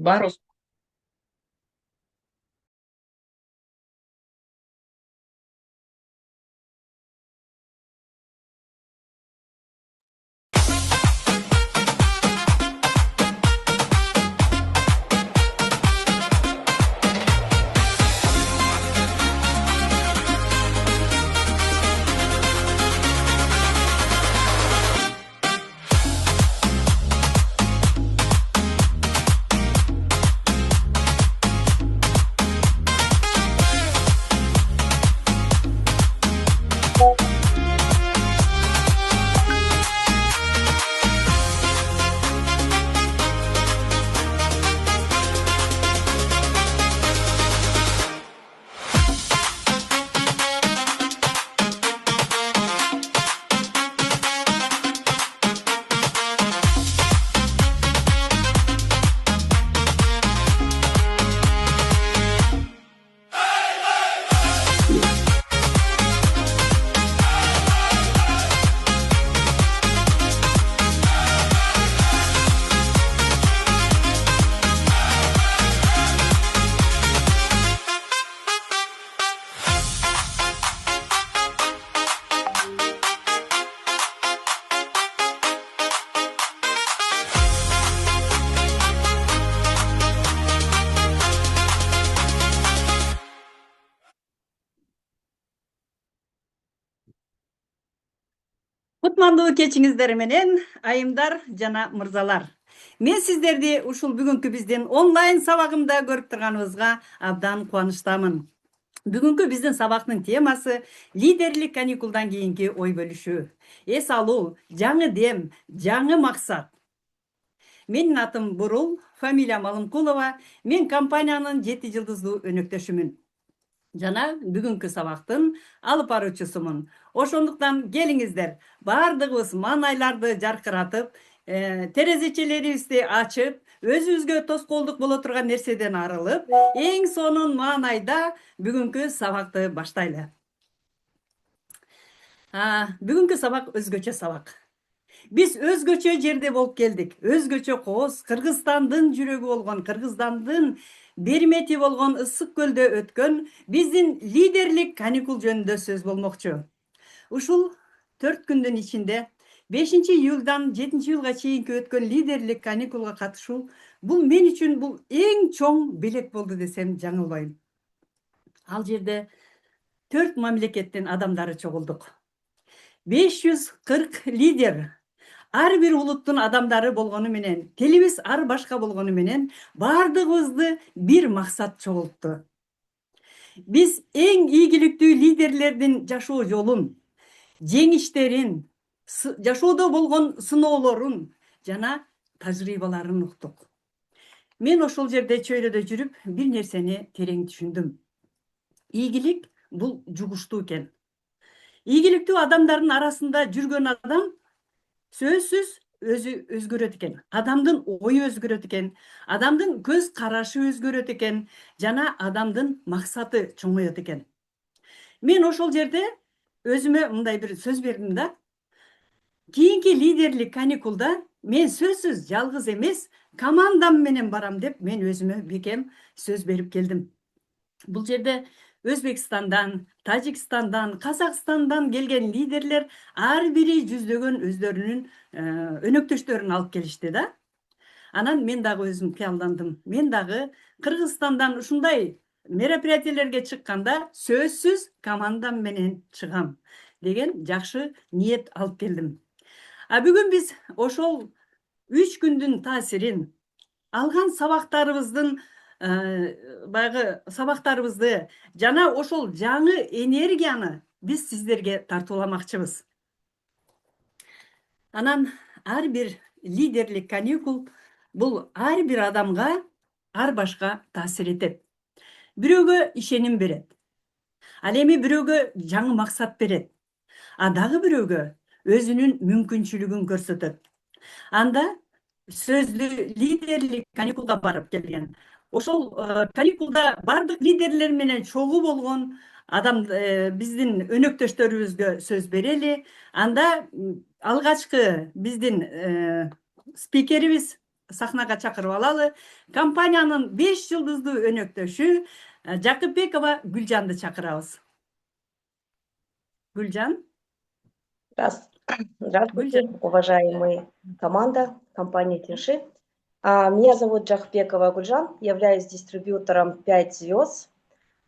бар. Кутмандуу кечиңиздер менен айымдар жана мырзалар. Мен сиздерди ушул бүгүнкү биздин онлайн сабагында көрүп турганыбызга абдан кубанычтамын. Бүгүнкү биздин сабактын темасы лидерлик каникулдан кийинки ой бөлүшүү. Эс алуу, жаңы дем, жаңы максат. Менин атым Бурул, фамилиям Алымкулова. Мен компаниянын 7 жылдыздуу өнөктөшүмүн. Жана бүгүнкү сабактын алып баруучусумун. Ошондуктан келиңиздер, бардыгыбыз маанайларды жаркыратып, терезечелерибизди ачып, өзүбүзгө тоскоолдук боло турган нерседен арылып, эң сонун маанайда бүгүнкү сабакты баштайлы. Бүгүнкү сабак өзгөчө сабак. Биз өзгөчө жерде болуп келдик. Өзгөчө кооз, Кыргызстандын жүрөгү болгон, Кыргызстандын бермети болгон Ысык көлдө өткөн биздин лидерлик каникул жөнүндө сөз болмокчу. Ушул 4 күндүн ичинде 5-июлдан 7-июлга чейинки өткөн лидерлик каникулга катышуу бул мен үчүн бул эң чоң белек болду десем жаңылбайм. Ал жерде 4 мамлекеттин адамдары чогулдук. 540 лидер, ар бир улуттун адамдары болгону менен, тилибиз ар башка болгону менен, бардыгыбызды бир максат чогултту. Биз эң ийгиликтүү лидерлердин жашоо жолун, жеңиштерин, жашоодо болгон сыноолорун жана тажрыйбаларын уктук. Мен ошол жерде чөйрөдө жүрүп, бир нерсени терең түшүндүм. Ийгилик бул жугуштуу экен. Ийгиликтүү адамдардын арасында жүргөн адам сөзсүз өзү өзгөрөт экен. Адамдын ою өзгөрөт экен, адамдын көз карашы өзгөрөт экен, жана адамдын максаты чоңоет экен. Мен ошол жерде өзүмө мындай бир сөз бердим да. Кийинки лидерлик каникулда мен сөзсүз жалгыз эмес, командам менен барам деп мен өзүмө бекем сөз берип келдим. Бул жерде Өзбекстандан, Тажикстандан, Казакстандан келген лидерлер ар бири жүздөгөн өздөрүнүн өнөктөштөрүн алып келишти да. Анан мен дагы өзүм кыялдандым. Мен дагы Кыргызстандан ушундай мероприятиелерге чыкканда сөзсүз командам менен чыгам деген жакшы ниет алып келдим. Бүгүн биз ошол 3 күндүн таасирин, алган сабактарыбыздын баягы сабактарыбызды жана ошол жаңы энергияны биз сиздерге тартууламакчыбыз. Анан ар бир лидерлик каникул бул ар бир адамга ар башка таасир этет. Бирөөгө ишеним берет. Ал эми бирөөгө жаңы максат берет. Дагы бирөөгө өзүнүн мүмкүнчүлүгүн көрсөтөт. Анда сөздүү лидерлик каникулга барып келген. Ошол каникулда бардык лидерлер менен чогуу болгон адам биздин өнөктөштөрүбүзгө сөз берели. Анда алгачкы биздин спикерибиз сахнага чакырып алалы. Компаниянын 5 жылдыздуу өнөктөшү Жакыпбекова Гүлжанды чакырабыз. Гүлжан, Здравствуйте, Гүлжан. уважаемые команда компании Тиньши. Меня зовут Джахпекова Гульжан, являюсь дистрибьютором 5 звезд.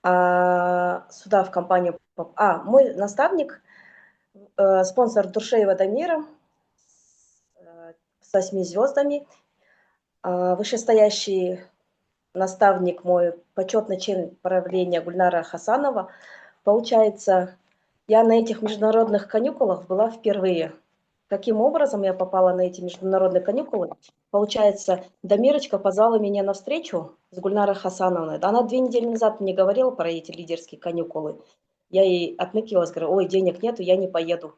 Сюда в компанию... Мой наставник, спонсор Дуршеева Дамира с 8 звездами. Вышестоящий наставник мой, почетный член правления Гульнара Хасанова. Получается, я на этих международных каникулах была впервые. Каким образом я попала на эти международные каникулы? Получается, Дамирочка позвала меня на встречу с Гульнарой Хасановной. Она 2 недели назад мне говорила про эти лидерские каникулы. Я ей отныкилась, говорю, ой, денег нету, я не поеду.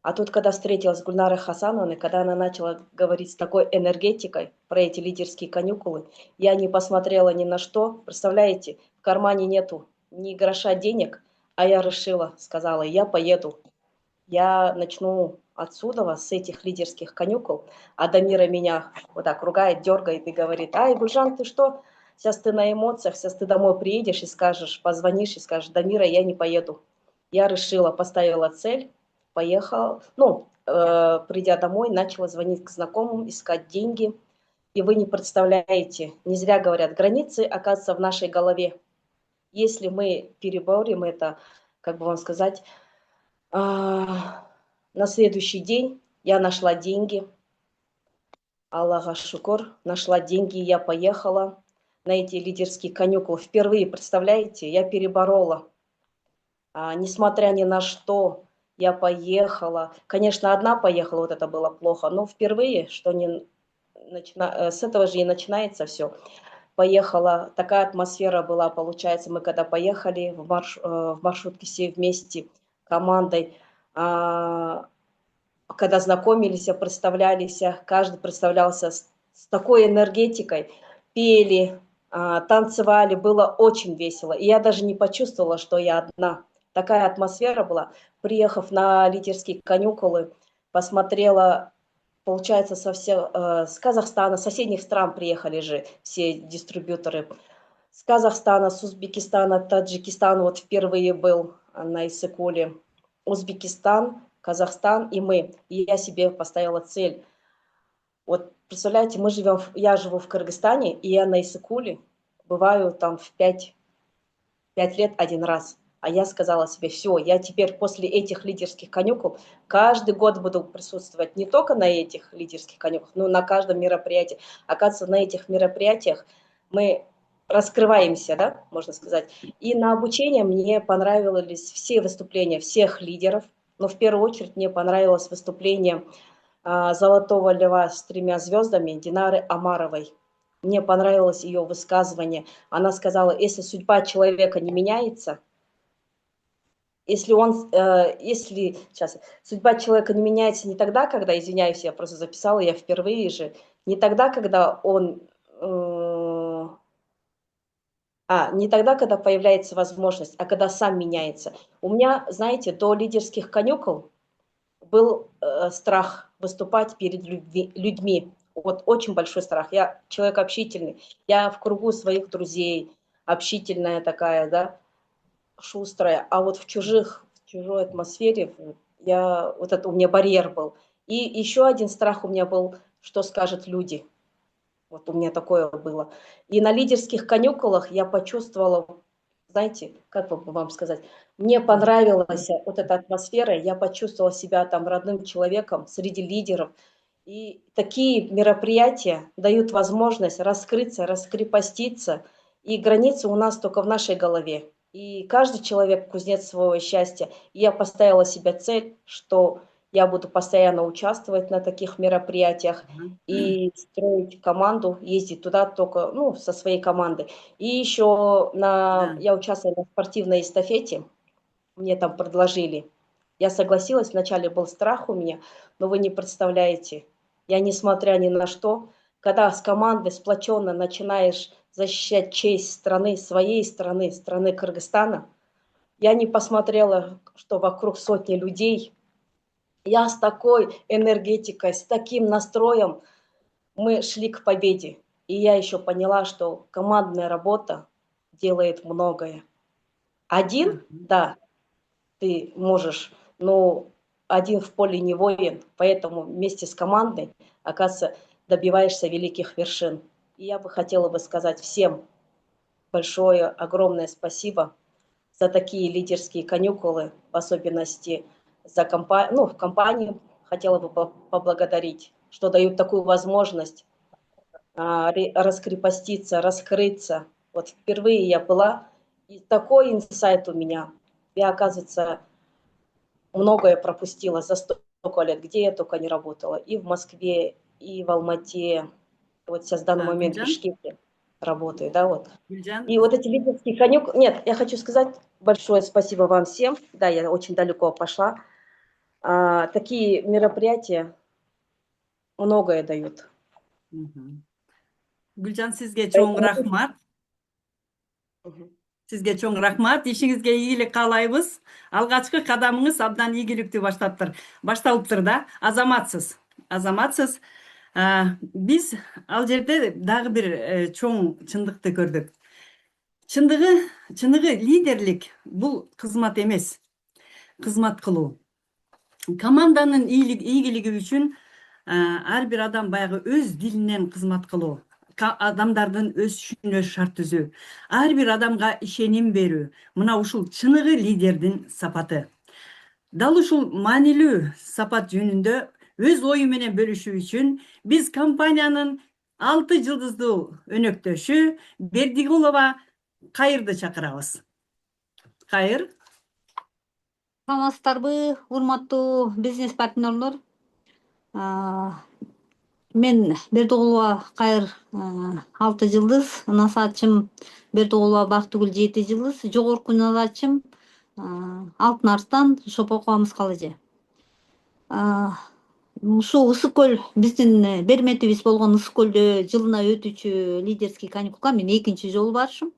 А тут, когда встретилась с Гульнарой Хасановной, когда она начала говорить с такой энергетикой про эти лидерские каникулы, я не посмотрела ни на что. Представляете, в кармане нету ни гроша денег, а я решила, сказала, я поеду. Я начну отсюда, с этих лидерских каникул. А Дамира меня вот так ругает, дергает и говорит, ай, Гульжан, ты что? Сейчас ты на эмоциях, сейчас ты домой приедешь и скажешь, позвонишь и скажешь, Дамира, я не поеду. Я решила, поставила цель, поехала, придя домой, начала звонить к знакомым, искать деньги. И вы не представляете, не зря говорят, границы, оказывается, в нашей голове. Если мы переборем это, как бы вам сказать, на следующий день я нашла деньги. Аллаха шукур, нашла деньги, я поехала на эти лидерские каникулы. Впервые, представляете, я переборола. Несмотря ни на что, я поехала. Конечно, одна поехала, вот это было плохо, но впервые, с этого же и начинается все. Поехала, такая атмосфера была, получается, мы когда поехали в маршрутке все вместе командой, когда знакомились, представлялись, каждый представлялся с такой энергетикой, пели, танцевали, было очень весело. И я даже не почувствовала, что я одна. Такая атмосфера была. Приехав на лидерские каникулы, посмотрела, получается, с Казахстана, с соседних стран приехали же все дистрибьюторы. С Казахстана, с Узбекистана, Таджикистан, вот впервые был на Иссыкуле. Узбекистан, Казахстан и мы. И я себе поставила цель. Вот представляете, я живу в Кыргызстане, и я на Иссыкуле бываю там в 5 лет один раз. А я сказала себе, все, я теперь после этих лидерских каникул каждый год буду присутствовать не только на этих лидерских каникулах, но на каждом мероприятии. Оказывается, на этих мероприятиях мы раскрываемся, да, можно сказать. И на обучение мне понравились все выступления всех лидеров. Но в первую очередь мне понравилось выступление «Золотого льва» с 3 звездами Динары Амаровой. Мне понравилось ее высказывание. Она сказала, если судьба человека не меняется, сейчас, судьба человека не меняется не тогда, когда, извиняюсь, я просто записала, я впервые же, не тогда, когда не тогда, когда появляется возможность, а когда сам меняется. У меня, знаете, до лидерских каникул был страх выступать перед людьми. Вот очень большой страх. Я человек общительный. Я в кругу своих друзей, общительная такая, да, шустрая. А вот в чужой атмосфере вот это у меня барьер был. И еще один страх у меня был, что скажут люди. Вот у меня такое было. И на лидерских каникулах я почувствовала, знаете, как вам сказать, мне понравилась вот эта атмосфера, я почувствовала себя там родным человеком среди лидеров. И такие мероприятия дают возможность раскрыться, раскрепоститься. И границы у нас только в нашей голове. И каждый человек кузнец своего счастья. И я поставила себе цель, что я буду постоянно участвовать на таких мероприятиях и строить команду, ездить туда только со своей командой. И еще Да. я участвовала на спортивной эстафете, мне там предложили. Я согласилась, вначале был страх у меня, но вы не представляете, я, несмотря ни на что, когда с командой сплоченно начинаешь защищать честь страны, своей страны, страны Кыргызстана, я не посмотрела, что вокруг сотни людей. Я с такой энергетикой, с таким настроем мы шли к победе. И я еще поняла, что командная работа делает многое. Один, Мгм. да, ты можешь, но один в поле не воин, поэтому вместе с командой, оказывается, добиваешься великих вершин. И я бы хотела бы сказать всем большое, огромное спасибо за такие лидерские каникулы, в особенности за компанию хотела бы поблагодарить, что дают такую возможность раскрепоститься, раскрыться. Вот впервые я была, и такой инсайт у меня. Я, оказывается, многое пропустила за столько лет, где я только не работала. И в Москве, и в Алмате. Вот сейчас в данный момент в Гүлжан, Бишкеке работаю, да, вот. Гүлжан, И вот эти лидерские конюк... Нет, я хочу сказать большое спасибо вам всем. Да, я очень далеко пошла. Такие мероприятия многое дают. мгм. Гүлжан, сизге чоң Поэтому... рахмат. Мгм. Сизге чоң рахмат. Ишиңизге ийгилик каалайбыз. Алгачкы кадамыңыз абдан ийгиликтүү башталыптыр да. Азаматсыз. Азаматсыз. Биз ал жерде дагы бир чоң чындыкты көрдүк. Чындыгы, чыныгы лидерлик бул кызмат эмес. Кызмат кылуу. Команданын ийгилиги үчүн ар бир адам баягы өз дилинен кызмат кылуу, адамдардын өсүшүнө шарт түзүү, ар бир адамга ишеним берүү, мына ушул чыныгы лидердин сапаты. Дал ушул маанилүү сапат жөнүндө өз ою менен бөлүшүү үчүн биз компаниянын 6 жылдыздуу өнөктөшү Бердигулова Кайырды чакырабыз. Кайыр. Саламатсыздарбы, урматтуу бизнес партнерлор. Мен Бердигулова Кайыр, 6 жылдыз, насаатчым Бердигулова Бактыгүл 7 жылдыз, жогорку насаатчым Алтын Арстан Шопокубамыз Калыжы. Ушул Ысык көл биздин берметибиз болгон Ысык көлдө жылына өтүүчү лидерский каникулга мен экинчи жолу барышым.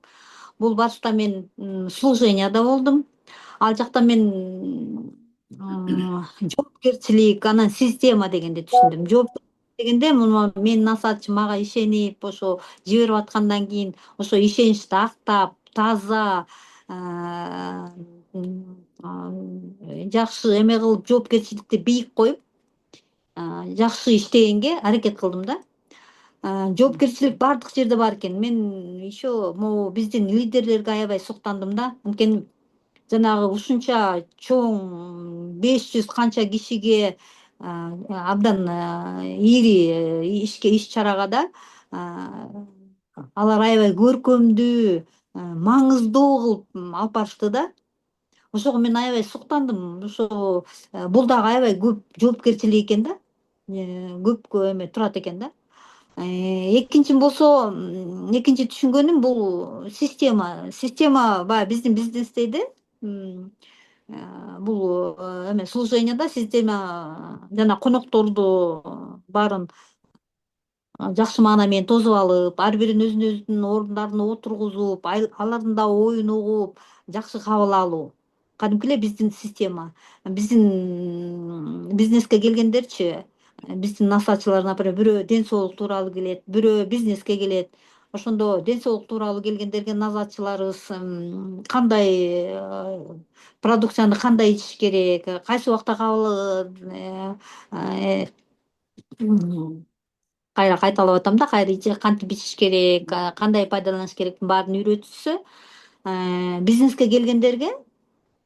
Бул барышта мен служенияда болдум. Ал жакта мен жоопкерчилик, анан система дегенди түшүндүм. Жоопкерчилик дегенде муну менин насаатчым мага ишенип, ошо жиберип аткандан кийин ошо ишеничти актап, таза, жакшы эме кылып, жоопкерчиликти бийик коюп, жакшы иштегенге аракет кылдым да. Жоопкерчилик баардык жерде бар экен. Мен еще могу биздин лидерлерге аябай суктандым да. Анткени жанагы ушунча чоң 500 канча кишиге абдан ири иш чарага да алар аябай көркөмдүү, маңыздуу кылып алып барышты да. Ошого мен аябай суктандым. Ошо бул дагы аябай көп жоопкерчилик экен да. Көп эме турат экен да. Экинчи болсо, экинчи түшүнгөнүм бул система. Система баягы биздин бизнестейди. Бул эме служенияда система жана конокторду баарын жакшы маана менен тосуп алып, ар бирин өзүнүн орундарына отургузуп, алардын да оюн угуп, жакшы кабыл алуу. Кадимки эле биздин система. Биздин бизнеске келгендерчи, биздин насаатчылар, например, бирөө ден соолук тууралуу келет, бирөө бизнеске келет. Ошондо ден соолук тууралуу келгендерге насаатчыларыбыз кандай продукцияны кандай ичиш керек, кайсы убакта кайра кайталап атам да, кантип ичиш керек, кандай пайдаланыш керектин баарын үйрөтүшсө, бизнеске келгендерге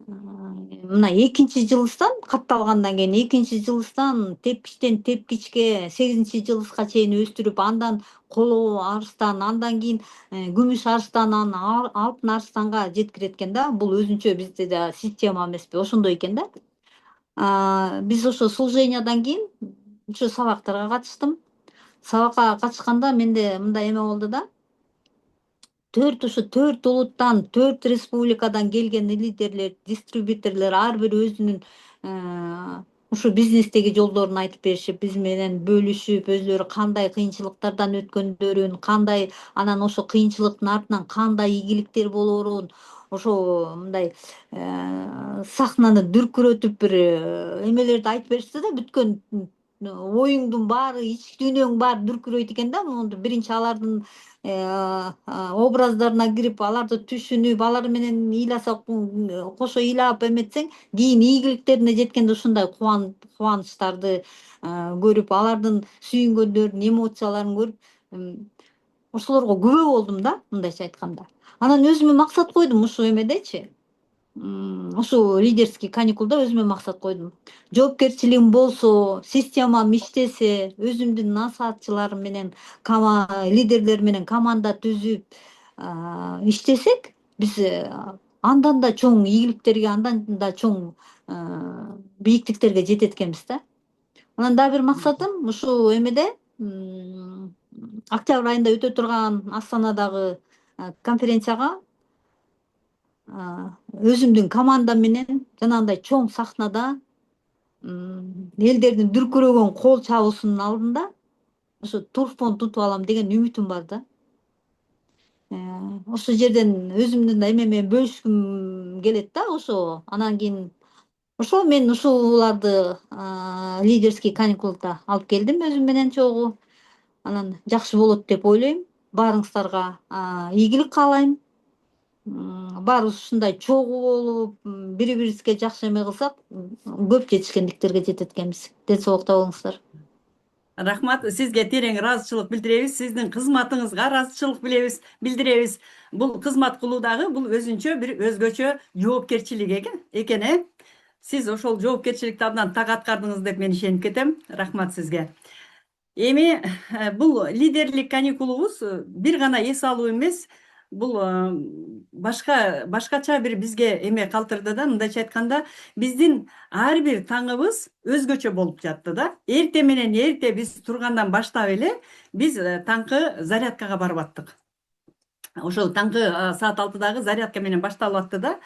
мына экинчи жылыстан катталгандан кийин, экинчи жылыстан тепкичтен тепкичке 8-жылыска чейин өстүрүп, андан коло арыстан, андан кийин күмүш арыстанан алтын арыстанга жеткирет экен да. Бул өзүнчө бизде да система эмеспи, ошондой экен да. Биз ошо служениядан кийин ушу сабактарга катыштым. Сабакка катышканда менде мындай эме болду да. Төрт улуттан, 4 республикадан келген лидерлер, дистрибьюторлор ар бири өзүнүн ушу бизнестеги жолдорун айтып беришип, биз менен бөлүшүп, өзүлөрү кандай кыйынчылыктардан өткөндөрүн, кандай анан ошо кыйынчылыктын артынан кандай ийгиликтер болоорун, ошо мындай сахнаны дүркүрөтүп бир эмелерди айтып беришти да, бүткөн оюңдун баары, ички дүйнөңдүн баары дүркүрөйт экен да. Монду биринчи алардын образдарына кирип, аларды түшүнүп, алар менен ыйласа, кошо ыйлап эметсең, кийин ийгиликтерине жеткенде ушундай кубанычтарды көрүп, алардын сүйүнгөндөрүн, эмоцияларын көрүп, ошолорго күбө болдум да, мындайча айтканда. Анан өзүмө максат койдум ушу эмедечи. Ушу лидерский каникулда өзүмө максат койдум. Жоопкерчилигим болсо, системам иштесе, өзүмдүн насаатчыларым менен, лидерлер менен команда түзүп иштесек, биз андан да чоң ийгиликтерге, андан да чоң бийиктиктерге жетет экенбиз да. Анан дагы бир максатым ушу эмеде октябрь айында өтө турган Астанадагы конференцияга өзүмдүн командам менен жанагындай чоң сахнада элдердин дүркүрөгөн кол чабуусунун алдында ошо турфон тутуп алам деген үмүтүм бар да. Ошол жерден өзүмдүн да эме менен бөлүшкүм келет да ошо. Анан кийин ошо мен ушуларды лидерский каникулда алып келдим өзүм менен чогуу. Анан жакшы болот деп ойлойм. Баарыңыздарга ийгилик каалайм. Баарыбыз ушундай чогуу болуп, бири-бирибизге жакшы эме кылсак, көп жетишкендиктерге жетет экенбиз. Ден соолукта болуңуздар. Рахмат, сизге терең ыраазычылык билдиребиз. Сиздин кызматыңызга ыраазычылык билдиребиз. Бул кызмат кылуудагы бул өзүнчө бир өзгөчө жоопкерчилик экен. Сиз ошол жоопкерчиликти абдан так аткардыңыз деп мен ишенип кетем. Рахмат сизге. Эми бул лидерлик каникулубуз бир гана эс алуу эмес, бул башкача бир бизге эме калтырды да. Мындайча айтканда, биздин ар бир таңыбыз өзгөчө болуп жатты да. Эрте менен эрте биз тургандан баштап эле биз таңкы зарядкага барып аттык. Ошол таңкы саат 6-дагы зарядка менен башталып атты да.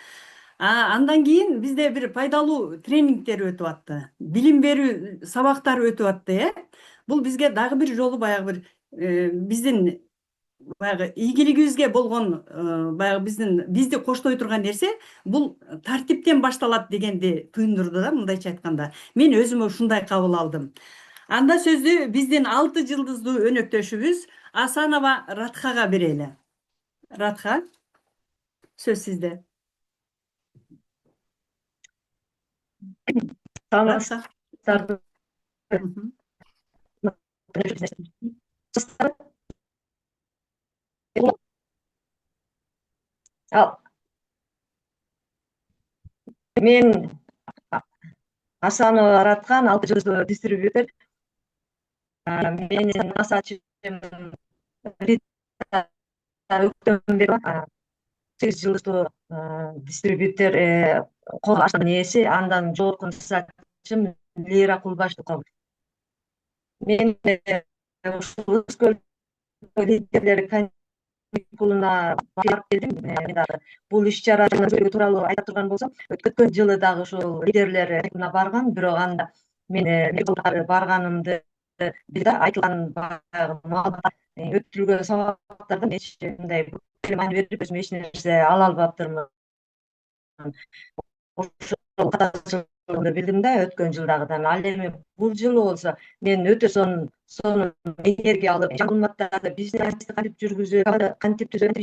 Андан кийин бизде бир пайдалуу тренингтер өтүп атты. Билим берүү сабактары өтүп атты. Бул бизге дагы бир жолу баягы бир биздин баягы ийгилигибизге болгон баягы бизди коштой турган нерсе бул тартиптен башталат дегенди туюндурду да, мындайча айтканда. Мен өзүмө ушундай кабыл алдым. Анда сөздү биздин 6 жылдыздуу өнөктөшүбүз Асанова Радхага берели. Радха, сөз сизде. Саламатсыздарбы. Мен Асанова Радхан, 6 жылдуу дистрибьютор. Менин насаатчым Өктөмбекова, 8 жылдуу дистрибьютор, кол аштын ээси, андан жогорку насаатчым Лейра Кулбаштыкова. Мен ушул Өскөл лидерлер каникулуна барып келдим. Мен дагы бул иш-чара тууралуу айта турган болсом, өткөн жылы дагы ушул лидерлер каникулуна барган, бирок анда мен барганымды бизде айтылган баягы маалымат өтүлгөн сабактардан эч мындай маани берип өзүм эч нерсе ала албаптырмын. Ошол билдим да өткөн жылдагыдан. Ал эми бул жылы болсо мен өтө сонун энергия алып, маалыматтарды бизнести кантип жүргүзүп, кантип түзөп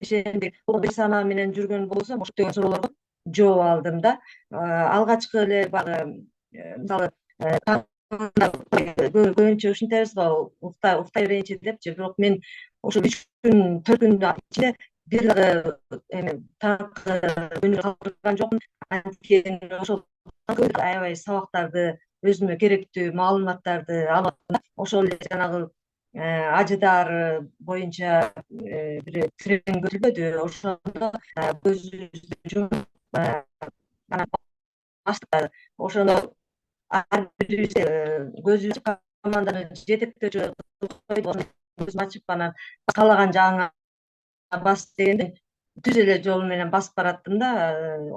ишендик, бул санаа менен жүргөн болсом, ошол деген суроолорго жооп алдым да. Алгачкы эле баягы мисалы көбүнчө ушинтебиз го, уктай берейинчи депчи, бирок мен ошо 3 күн 4 күндүн ичинде бир дагы таңкы көңүл калтырган жокмун. Анткени ошол аябай сабактарды, өзүмө керектүү маалыматтарды алып, ошол эле жанагы ажыдар боюнча бир тренинг өтүлдү. Ошондо көзүбүздү жумуп, баштап ошондо ар бирибиз көзүбүз команданы жетектөөчү койдук. Көзүм ачып, анан каалаган жагыңа бас дегенде түз эле жол менен басып бараттым да.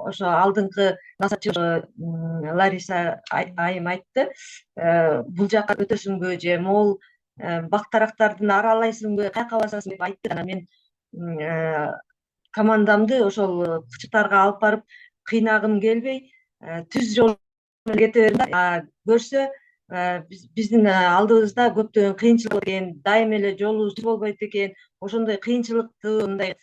Ошо алдыңкы насаатчы Лариса айым айтты, бул жака өтөсүңбү же могул бактарактардын аралайсыңбы, каяка басасың деп айтты. Анан мен командамды ошол кычыктарга алып барып кыйнагым келбей, түз жол эле кете бердим да. Көрсө биздин алдыбызда көптөгөн кыйынчылык экен, дайым эле жолубуз болбойт экен. Ошондой кыйынчылыкты, мындай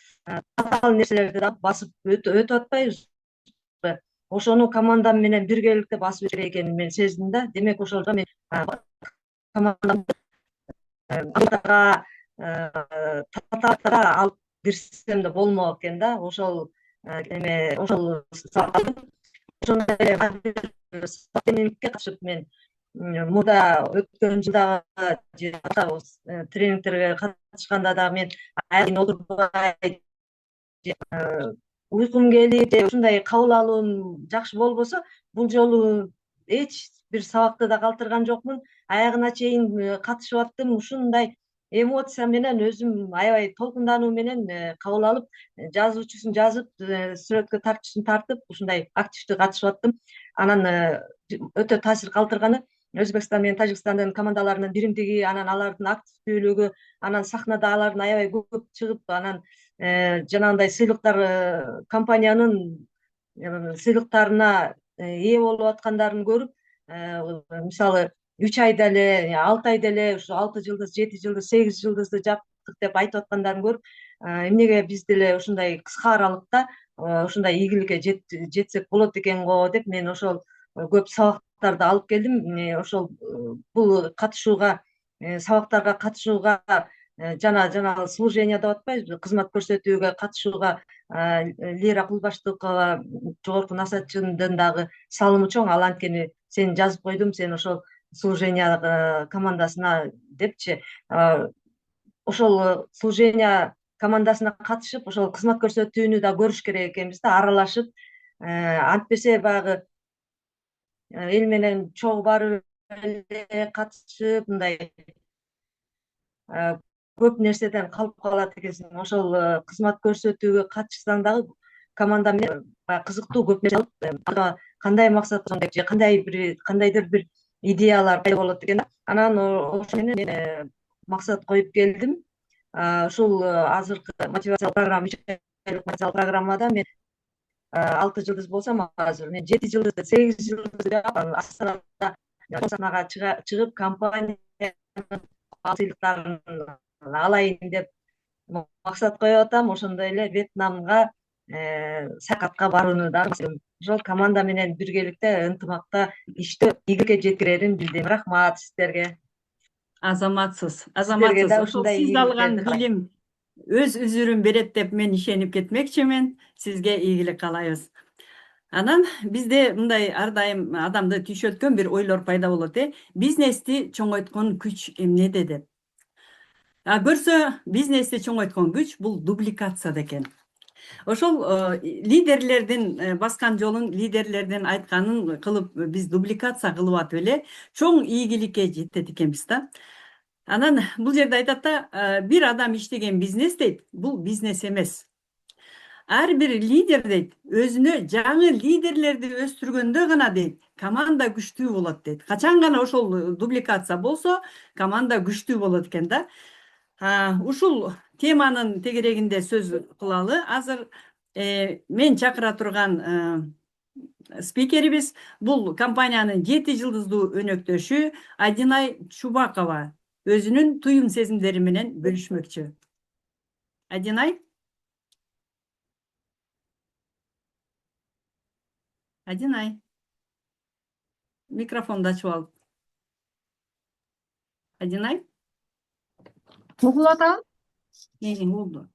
татаал нерселерди да басып өтүп атпайбызбы? Ошону командам менен биргеликте басып өтүш керек экенин мен сездим да. Демек ошолдо мен командамды алдыга татаалдыктарга алып кирсем да болмок экен да. Ошол ошол ошондой эле тренингке катышып мен мурда өткөн жылдагы же башка тренингтерге катышканда дагы мен аягын олтурбай уйкум келип же ушундай кабыл алуум жакшы болбосо, бул жолу эч бир сабакты да калтырган жокмун. Аягына чейин катышып аттым. Ушундай эмоция менен өзүм аябай толкундануу менен кабыл алып, жазуучусун жазып, сүрөткө тартчусун тартып, ушундай активдүү катышып аттым. Анан өтө таасир калтырганы Өзбекстан менен Тажикстандын командаларынын биримдиги, анан алардын активдүүлүгү, анан сахнада алардын аябай көп чыгып, анан жанагындай сыйлыктар, компаниянын сыйлыктарына ээ болуп аткандарын көрүп, мисалы 3 айда эле, 6 айда эле ушу 6 жылдыз, 7 жылдыз, 8 жылдызды жаптык деп айтып аткандарын көрүп, эмнеге биз деле ушундай кыска аралыкта ушундай ийгиликке жетсек болот экен го деп мен ошол көп сабактарды алып келдим. Ошол бул катышууга, сабактарга катышууга жана жанагы служение деп атпайбызбы, кызмат көрсөтүүгө катышууга Лира Кулбаштыкова жогорку насаатчынын дагы салымы чоң. Ал анткени сени жазып койдум, сен ошол служение командасына депчи. Ошол служение командасына катышып, ошол кызмат көрсөтүүнү да көрүш керек экенбиз да, аралашып. Антпесе баягы эл менен чогуу барып эле катышып, мындай көп нерседен калып калат экенсиң. Ошол кызмат көрсөтүүгө катышсаң дагы команда менен баягы кызыктуу көп нерсе алып, кандай максатка же кандайдыр бир идеялар пайда болот экен да. Анан ошо менен мен максат коюп келдим. Ушул азыркы мотивациялык программа, 3 айлык мотивациялык программада мен 6 жылдыз болсом, азыр мен 7 жылдызды, 8 жылдызды деп Астанада сахнага чыгып, компаниянын сыйлыктарын алайын деп максат коюп атам. Ошондой эле Вьетнамга саякатка барууну да. Ошол команда менен биргеликте ынтымакта иштөө ийгиликке жеткирерин билдим. Рахмат сиздерге. Азаматсыз, Сиздерге азаматсыз. да Ошол ушундай сиз алган ийгиликтерди каалайм. билим өз үзүрүн берет деп мен ишенип кетмекчимин. Сизге ийгилик каалайбыз. Анан бизде мындай ар дайым адамды түйшөткөн бир ойлор пайда болот. Бизнести чоңойткон күч эмнеде деп. Көрсө, бизнести чоңойткон күч бул дубликация экен. Ошол лидерлердин баскан жолун, лидерлердин айтканын кылып, биз дубликация кылып атып эле чоң ийгиликке жетет экенбиз да. Анан бул жерде айтат да, бир адам иштеген бизнес дейт, бул бизнес эмес. Ар бир лидер дейт, өзүнө жаңы лидерлерди өстүргөндө гана дейт, команда күчтүү болот дейт. Качан гана ошол дубликация болсо, команда күчтүү болот экен да. Ушул теманын тегерегинде сөз кылалы. Азыр мен чакыра турган спикерибиз бул компаниянын 7 жылдыздуу өнөктөшү Адинай Чубакова өзүнүн туюм сезимдери менен бөлүшмөкчү. Адинай? Адинай. Микрофонду ачып ал. Адинай? Угулуп атабы? Болду.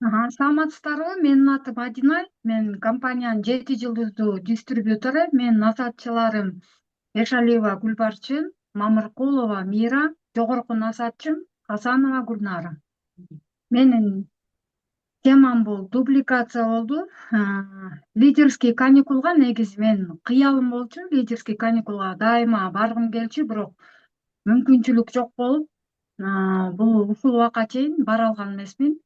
Саламатсыздарбы? Менин атым Адинай. Мен компаниянын 7 жылдыздуу дистрибьютору. Менин насаатчыларым Эшалиева Гүлбарчын, Мамыркулова Мира, жогорку насаатчым Хасанова Гүлнара. Менин темам бул дубликация болду. Лидерский каникулга негизи мен кыялым болчу. Лидерский каникулга дайыма баргым келчү, бирок мүмкүнчүлүк жок болуп, бул ушул убакка чейин бара алган эмесмин.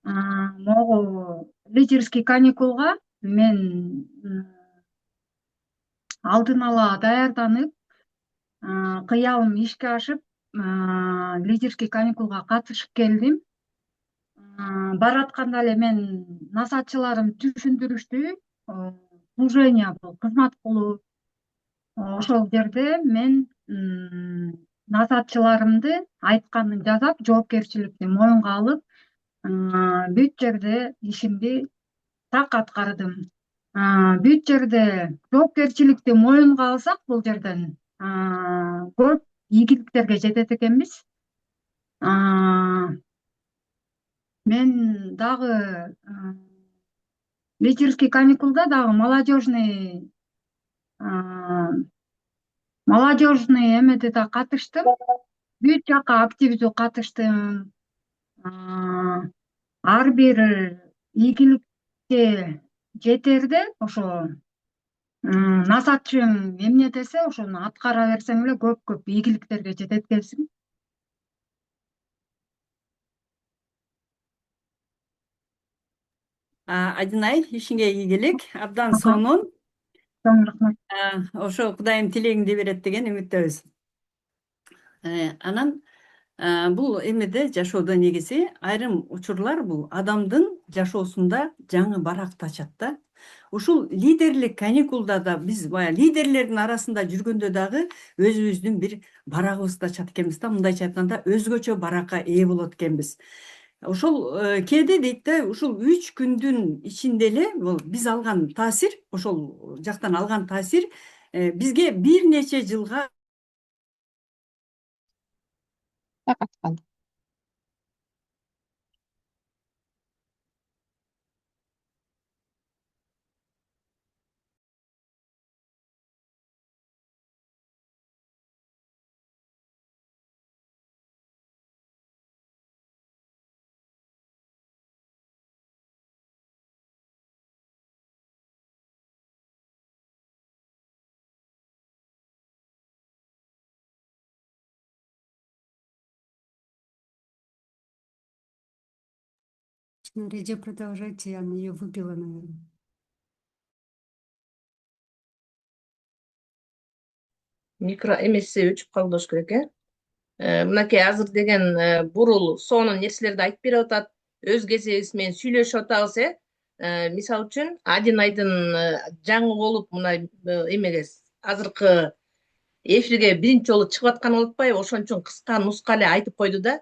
Могу лидерский каникулга мен алдын ала даярданып, кыялым ишке ашып, лидерский каникулга катышып келдим. Баратканда эле мен насаатчыларым түшүндүрүштү, служение бул кызмат кылуу, ошол жерде мен насаатчыларымды айтканын жасап, жоопкерчиликти моюнга алып, бүт жерде ишимди так аткардым. Бүт жерде жоопкерчиликти моюнга алсак, бул жерден көп ийгиликтерге жетет экенбиз. Мен дагы лидерский каникулда дагы молодежный эмеде да катыштым. Бүт жака активдүү катыштым. Ар бир ийгиликке жетерде ошо насаатчым эмне десе, ошону аткара берсең эле көп ийгиликтерге жетет экенсиң. Адинай, ишиңе ийгилик. Абдан сонун. Чоң рахмат. Ошо Кудайым тилегиңди берет деген үмүттөбүз. Анан бул эмеде жашоодо негизи айрым учурлар бул адамдын жашоосунда жаңы баракты ачат да. Ушул лидерлик каникулда да биз баягы лидерлердин арасында жүргөндө дагы өзүбүздүн бир барагыбызды ачат экенбиз да. Мындайча айтканда өзгөчө баракка ээ болот экенбиз. Ошол кээде дейт да, ушул 3 күндүн ичинде эле биз алган таасир, ошол жактан алган таасир бизге бир нече жылга калды. Реже продолжайте, я ее выпила, наверное. Микро эмеси өчүп калды болуш керек мынакей азыр деген бурул сонун нерселерди айтып берип атат, өз кезегибиз менен сүйлөшүп атабыз мисалы үчүн Адинайдын жаңы болуп мына эмеге азыркы эфирге биринчи жолу чыгып атканы болуп атпайбы, ошон үчүн кыска нуска эле айтып койду да.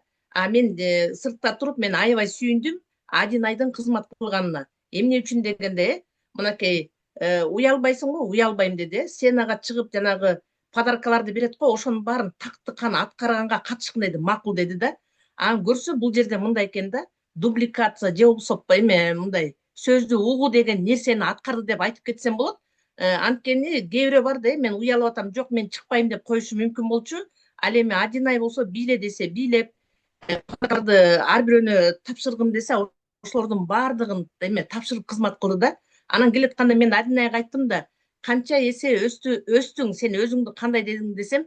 Мен сыртта туруп мен аябай сүйүндүм Адинайдын кызмат кылганына. Эмне үчүн дегенде, мынакей уялбайсыңбы? Уялбайм деди. Сценага чыгып жанагы подаркаларды берет го, ошонун баарын тактыкан аткарганга катышкын деди, макул деди да. Анан көрсө бул жерде мындай экен да, дубликация же болбосо эме мындай сөздү угуу деген нерсени аткарды деп айтып кетсем болот. Анткени кээ бирөө бар да, мен уялып атам, жок мен чыкпайм деп коюшу мүмкүн болчу. Ал эми Адинай болсо бийле десе бийлеп, подаркаларды ар бирөөнө тапшыргым десе, ошолордун баардыгын эме тапшырып кызмат кылды да. Анан келатканда мен Адинайга айттым да, канча эсе өстүң, сен өзүңдү кандай дедиң десем,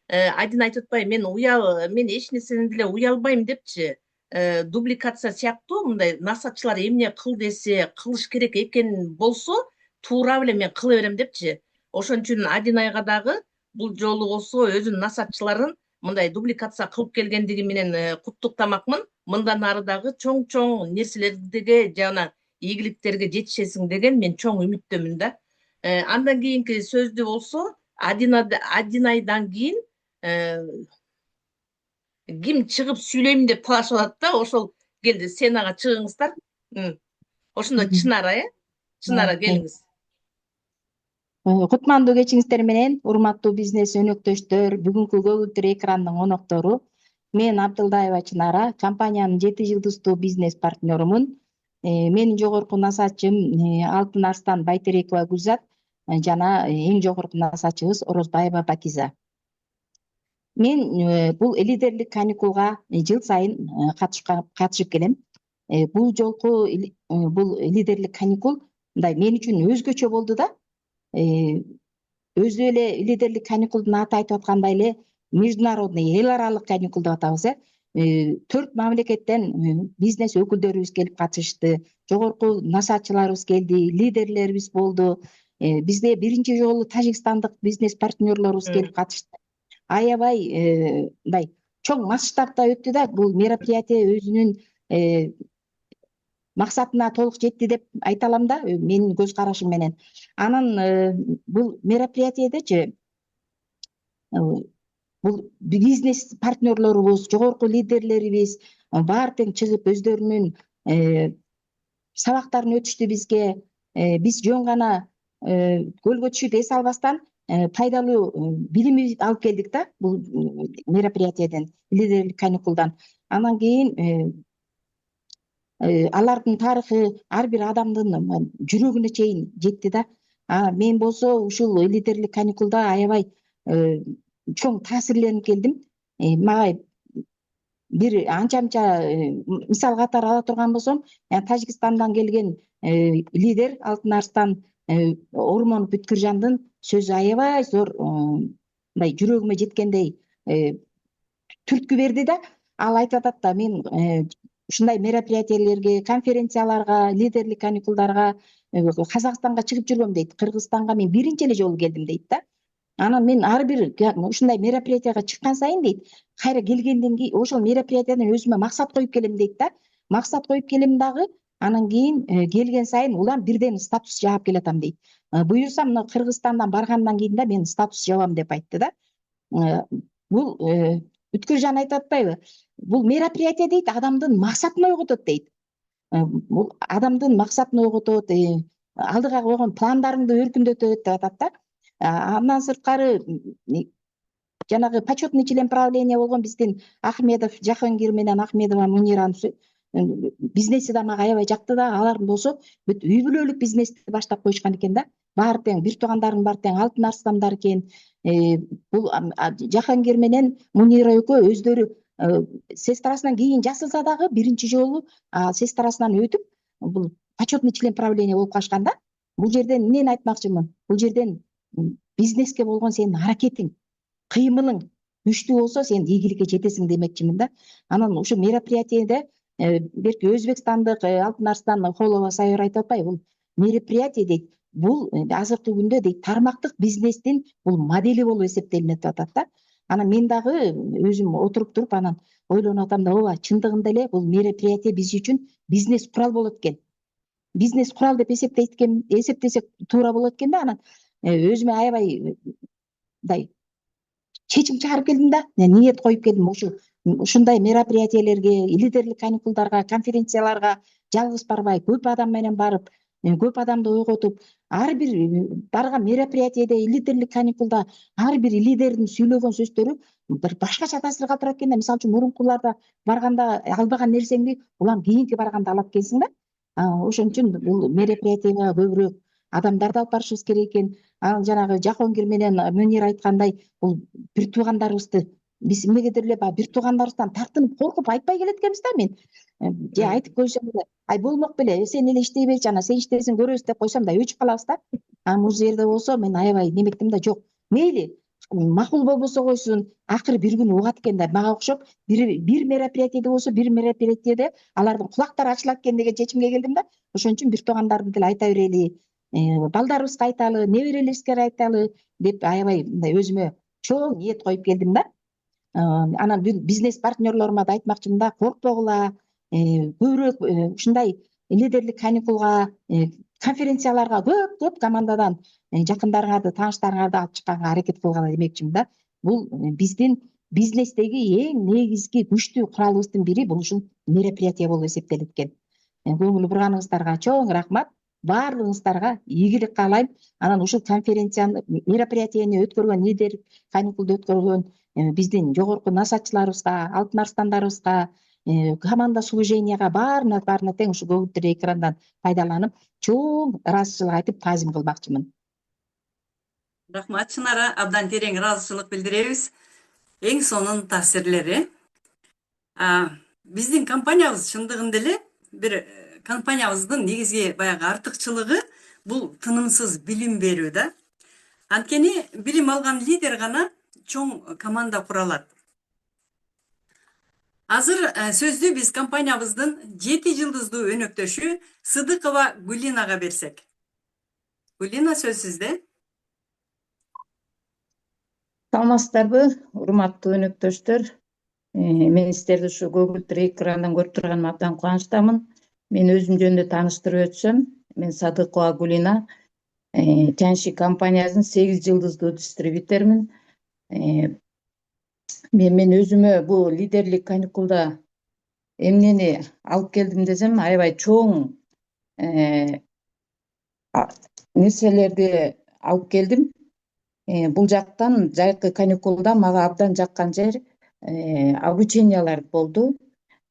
Адинай айтып атпайбы, мен эч нерседен деле уялбайм депчи. Дубликация сыяктуу мындай насаатчылар эмне кыл десе, кылыш керек экен болсо, туура эле мен кыла берем депчи. Ошон үчүн Адинайга дагы бул жолу болсо өзүнүн насаатчыларын мындай дубликация кылып келгендиги менен куттуктамакмын. Мындан ары дагы чоң нерселерге жана ийгиликтерге жетишесиң деген мен чоң үмүттөмүн да. Андан кийинки сөздү болсо Адинайдан кийин ким чыгып сүйлөйм деп талашып атат да, ошол келди, сценага чыгыңыздар. Ошондо Чынара, Чынара келиңиз. Кутмандуу кечиңиздер менен, урматтуу бизнес өнөктөштөр, бүгүнкү көгүлдүр экрандын коноктору. Мен Абдылдаева Чынара, компаниянын 7 жылдыздуу бизнес партнерумун. Менин жогорку насаатчым Алтын Арстан Байтерекова Гүлзат жана эң жогорку насаатчыбыз Орозбаева Пакиза. Мен бул лидерлик каникулга жыл сайын катышып келем. Бул жолку бул лидерлик каникул мындай мен үчүн өзгөчө болду да. Өзү эле лидерлик каникулдун аты айтып аткандай эле международный эл аралык каникул деп атабыз. 4 мамлекеттен бизнес өкүлдөрүбүз келип катышты, жогорку насаатчыларыбыз келди, лидерлерибиз болду. Бизде биринчи жолу тажикстандык бизнес партнерлорубуз келип катышты. Аябай мындай чоң масштабта өттү да, бул мероприятие өзүнүн максатына толук жетти деп айта алам да, менин көз карашым менен. Анан бул мероприятиедечи бул бизнес партнерлорубуз, жогорку лидерлерибиз баары тең чыгып өздөрүнүн сабактарын өтүштү бизге. Биз жөн гана көлгө түшүп эс албастан пайдалуу билим алып келдик да бул мероприятиеден, лидерлик каникулдан. Анан кийин алардын тарыхы ар бир адамдын жүрөгүнө чейин жетти да. Мен болсо ушул лидерлик каникулда аябай чоң таасирленип келдим. Мага бир анча мисал катары ала турган болсом, Тажикстандан келген лидер Алтын Арстан Ормон Бүткүржандын сөзү аябай зор мындай жүрөгүмө жеткендей түрткү берди да. Ал айтып атат да, мен ушундай мероприятиелерге, конференцияларга, лидерлик каникулдарга Казакстанга чыгып жүргөм дейт. Кыргызстанга мен биринчи эле жолу келдим дейт да. Анан мен ар бир ушундай мероприятияга чыккан сайын дейт, кайра келгенден кийин ошол мероприятиядан өзүмө максат коюп келем дейт да. Максат коюп келем дагы, анан кийин келген сайын улам бирден статус жаап келатам дейт. Буюрса мына Кыргызстандан баргандан кийин да мен статус жабам деп айтты да. Бул Бүткүржан айтып атпайбы? Бул мероприятие дейт, адамдын максатын ойготот дейт. Бул адамдын максатын ойготот, алдыга койгон пландарыңды өркүндөтөт деп атат да. Андан сырткары жанагы почетный член правления болгон биздин Ахмедов Жахангир менен Ахмедова Муниранын бизнеси да мага аябай жакты да. Алар болсо бүт үй бүлөлүк бизнести баштап коюшкан экен да. Баары тең бир туугандардын баары тең Алтын Арстандар экен. Бул Жахангир менен Мунира экөө өздөрү сестрасынан кийин жасылса дагы биринчи жолу сестрасынан өтүп бул почетный член правления болуп калышкан да. Бул жерден эмнени айтмакчымын? Бул жерден бизнеске болгон сенин аракетиң, кыймылың күчтүү болсо сен ийгиликке жетесиң демекчимин да. Анан ушу мероприятиеде берки өзбекстандык Алтын Арстан Холова Сайыр айтып атпайбы? Бул мероприятие дейт, бул азыркы күндө дейт тармактык бизнестин бул модели болуп эсептелинет деп атат да. Анан мен дагы өзүм отуруп туруп анан ойлонуп атам да, ооба, чындыгында эле бул мероприятие биз үчүн бизнес курал болот экен. Бизнес курал деп эсептесек туура болот экен да. Анан өзүмө аябай мындай чечим чыгарып келдим да, ниет коюп келдим. Ушундай мероприятиелерге, лидерлик каникулдарга, конференцияларга жалгыз барбай, көп адам менен барып, көп адамды ойготуп, ар бир барган мероприятиеде, лидерлик каникулда ар бир лидердин сүйлөгөн сөздөрү бир башкача таасир калтырат экен да. Мисалы үчүн мурункуларда барганда албаган нерсеңди улам кийинки барганда алат экенсиң да. Ошон үчүн бул мероприятияга көбүрөөк адамдарды алып барышыбыз керек экен. Анан жанагы Жахонгир менен Мөнир айткандай, бул бир туугандарыбызды биз эмнегедир эле бир туугандарыбыздан тартынып коркуп айтпай келет экенбиз да. Мен же айтып койсом эле, ай болмок беле, сен эле иштей берчи, ана сен иштесең көрөбүз деп койсом да өчүп калабыз да. Бул жерде болсо мен аябай немектим да, жок, мейли макул болбосо койсун, акыры бир күнү угат экен да. Мага окшоп бир мероприятиеде болсо, бир мероприятиеде алардын кулактары ачылат экен деген чечимге келдим да. Ошон үчүн бир туугандарды деле айта берели, балдарыбызга айталы, неберелерибизге айталы деп аябай мындай өзүмө чоң ниет коюп келдим да. Анан бизнес партнерлорума да айтмакчымын да, коркпогула, көбүрөөк ушундай лидерлик каникулга, конференцияларга көп командадан жакындарыңарды, тааныштарыңарды алып чыкканга аракет кылгыла демекчимин да. Бул биздин бизнестеги эң негизги күчтүү куралыбыздын бири бул ушул мероприятие болуп эсептелет экен. Көңүл бурганыңыздарга чоң рахмат. Баардыгыңыздарга ийгилик каалайм. Анан ушул конференцияны, мероприятияны өткөргөн, лидерлик каникулду өткөргөн биздин жогорку насатчыларыбызга, Алтын Арстандарыбызга, команда служенияга баарына тең ушу көгүлдөр экрандан пайдаланып чоң ыраазычылык айтып таазим кылмакчымын. Рахмат Чынара, абдан терең ыраазычылык билдиребиз. Эң сонун таасирлери. Биздин компаниябыз чындыгында эле бир компаниябыздын негизги баягы артыкчылыгы бул тынымсыз билим берүү да. Анткени билим алган лидер гана чоң команда кура алат. Азыр сөздү биз компаниябыздын 7 жылдыздуу өнөктөшү Сыдыкова Гулинага берсек. Гулина, сөз сизде. Саламатсыздарбы, урматтуу өнөктөштөр. Мен сиздерди ушу көгүлдөр экрандан көрүп турганыма абдан кубанычтамын. Мен өзүм жөнүндө тааныштырып өтсөм, мен Садыкова Гулина, Тяньши компаниясынын 8 жылдыздуу дистрибьютермин. Мен өзүмө бул лидерлик каникулда эмнени алып келдим десем, аябай чоң нерселерди алып келдим. Бул жактан жайкы каникулда мага абдан жаккан жер обучениялар болду.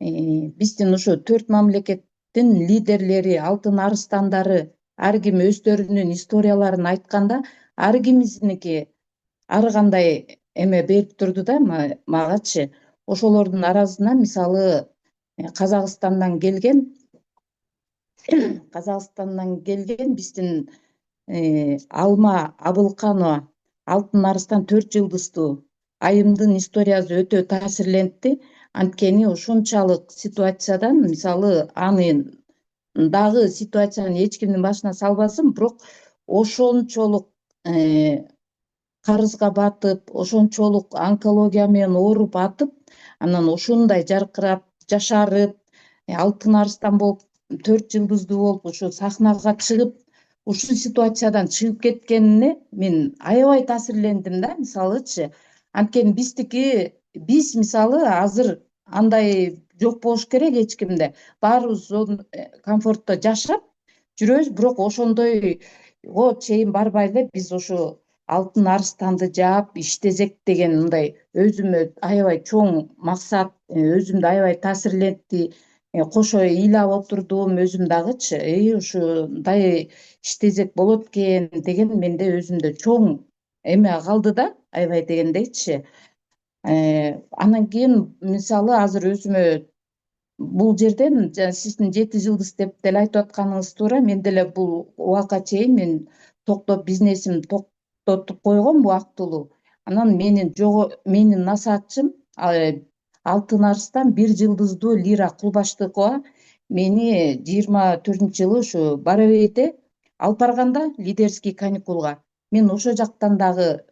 Биздин ушу 4 мамлекеттин лидерлери, алтын арыстандары ар ким өздөрүнүн историяларын айтканда, ар кимиздиники ар кандай эме берип турду да магачы. Ошолордун арасынан мисалы Казакстандан келген биздин Алма Абылканова Алтын Арыстан 4 жылдыздуу айымдын историясы өтө таасирлентти. Анткени ушунчалык ситуациядан, мисалы аны дагы ситуацияны эч кимдин башына салбасын, бирок ошончолук карызга батып, ошончолук онкология менен ооруп атып, анан ушундай жаркырап, жашарып, Алтын Арыстан болуп, 4 жылдыздуу болуп, ушу сахнага чыгып, ушул ситуациядан чыгып кеткенине мен аябай таасирлендим да, мисалычы. Анткени биз мисалы азыр андай жок болуш керек эч кимде. Баарыбыз комфортто жашап жүрөбүз, бирок ошондойго чейин барбай эле биз ушу Алтын Арыстанды жаап иштесек деген мындай өзүмө аябай чоң максат, өзүмдү аябай таасирлентти. Кошо ыйлап отурдум өзүм дагычы, ушундай иштесек болот экен деген менде өзүмдө чоң эме калды да, аябай дегендейчи. Анан кийин мисалы азыр өзүмө бул жерден сиздин 7 жылдыз деп деле айтып атканыңыз туура, мен деле бул убакка чейин мен бизнесимди токтотуп койгом убактылуу. Анан менин насаатчым Алтын Арыстан 1 жылдыздуу Лира Кулбаштыкова мени 24-жылы ушу Барабейде алып барганда лидерский каникулга. Мен ошо жактан дагы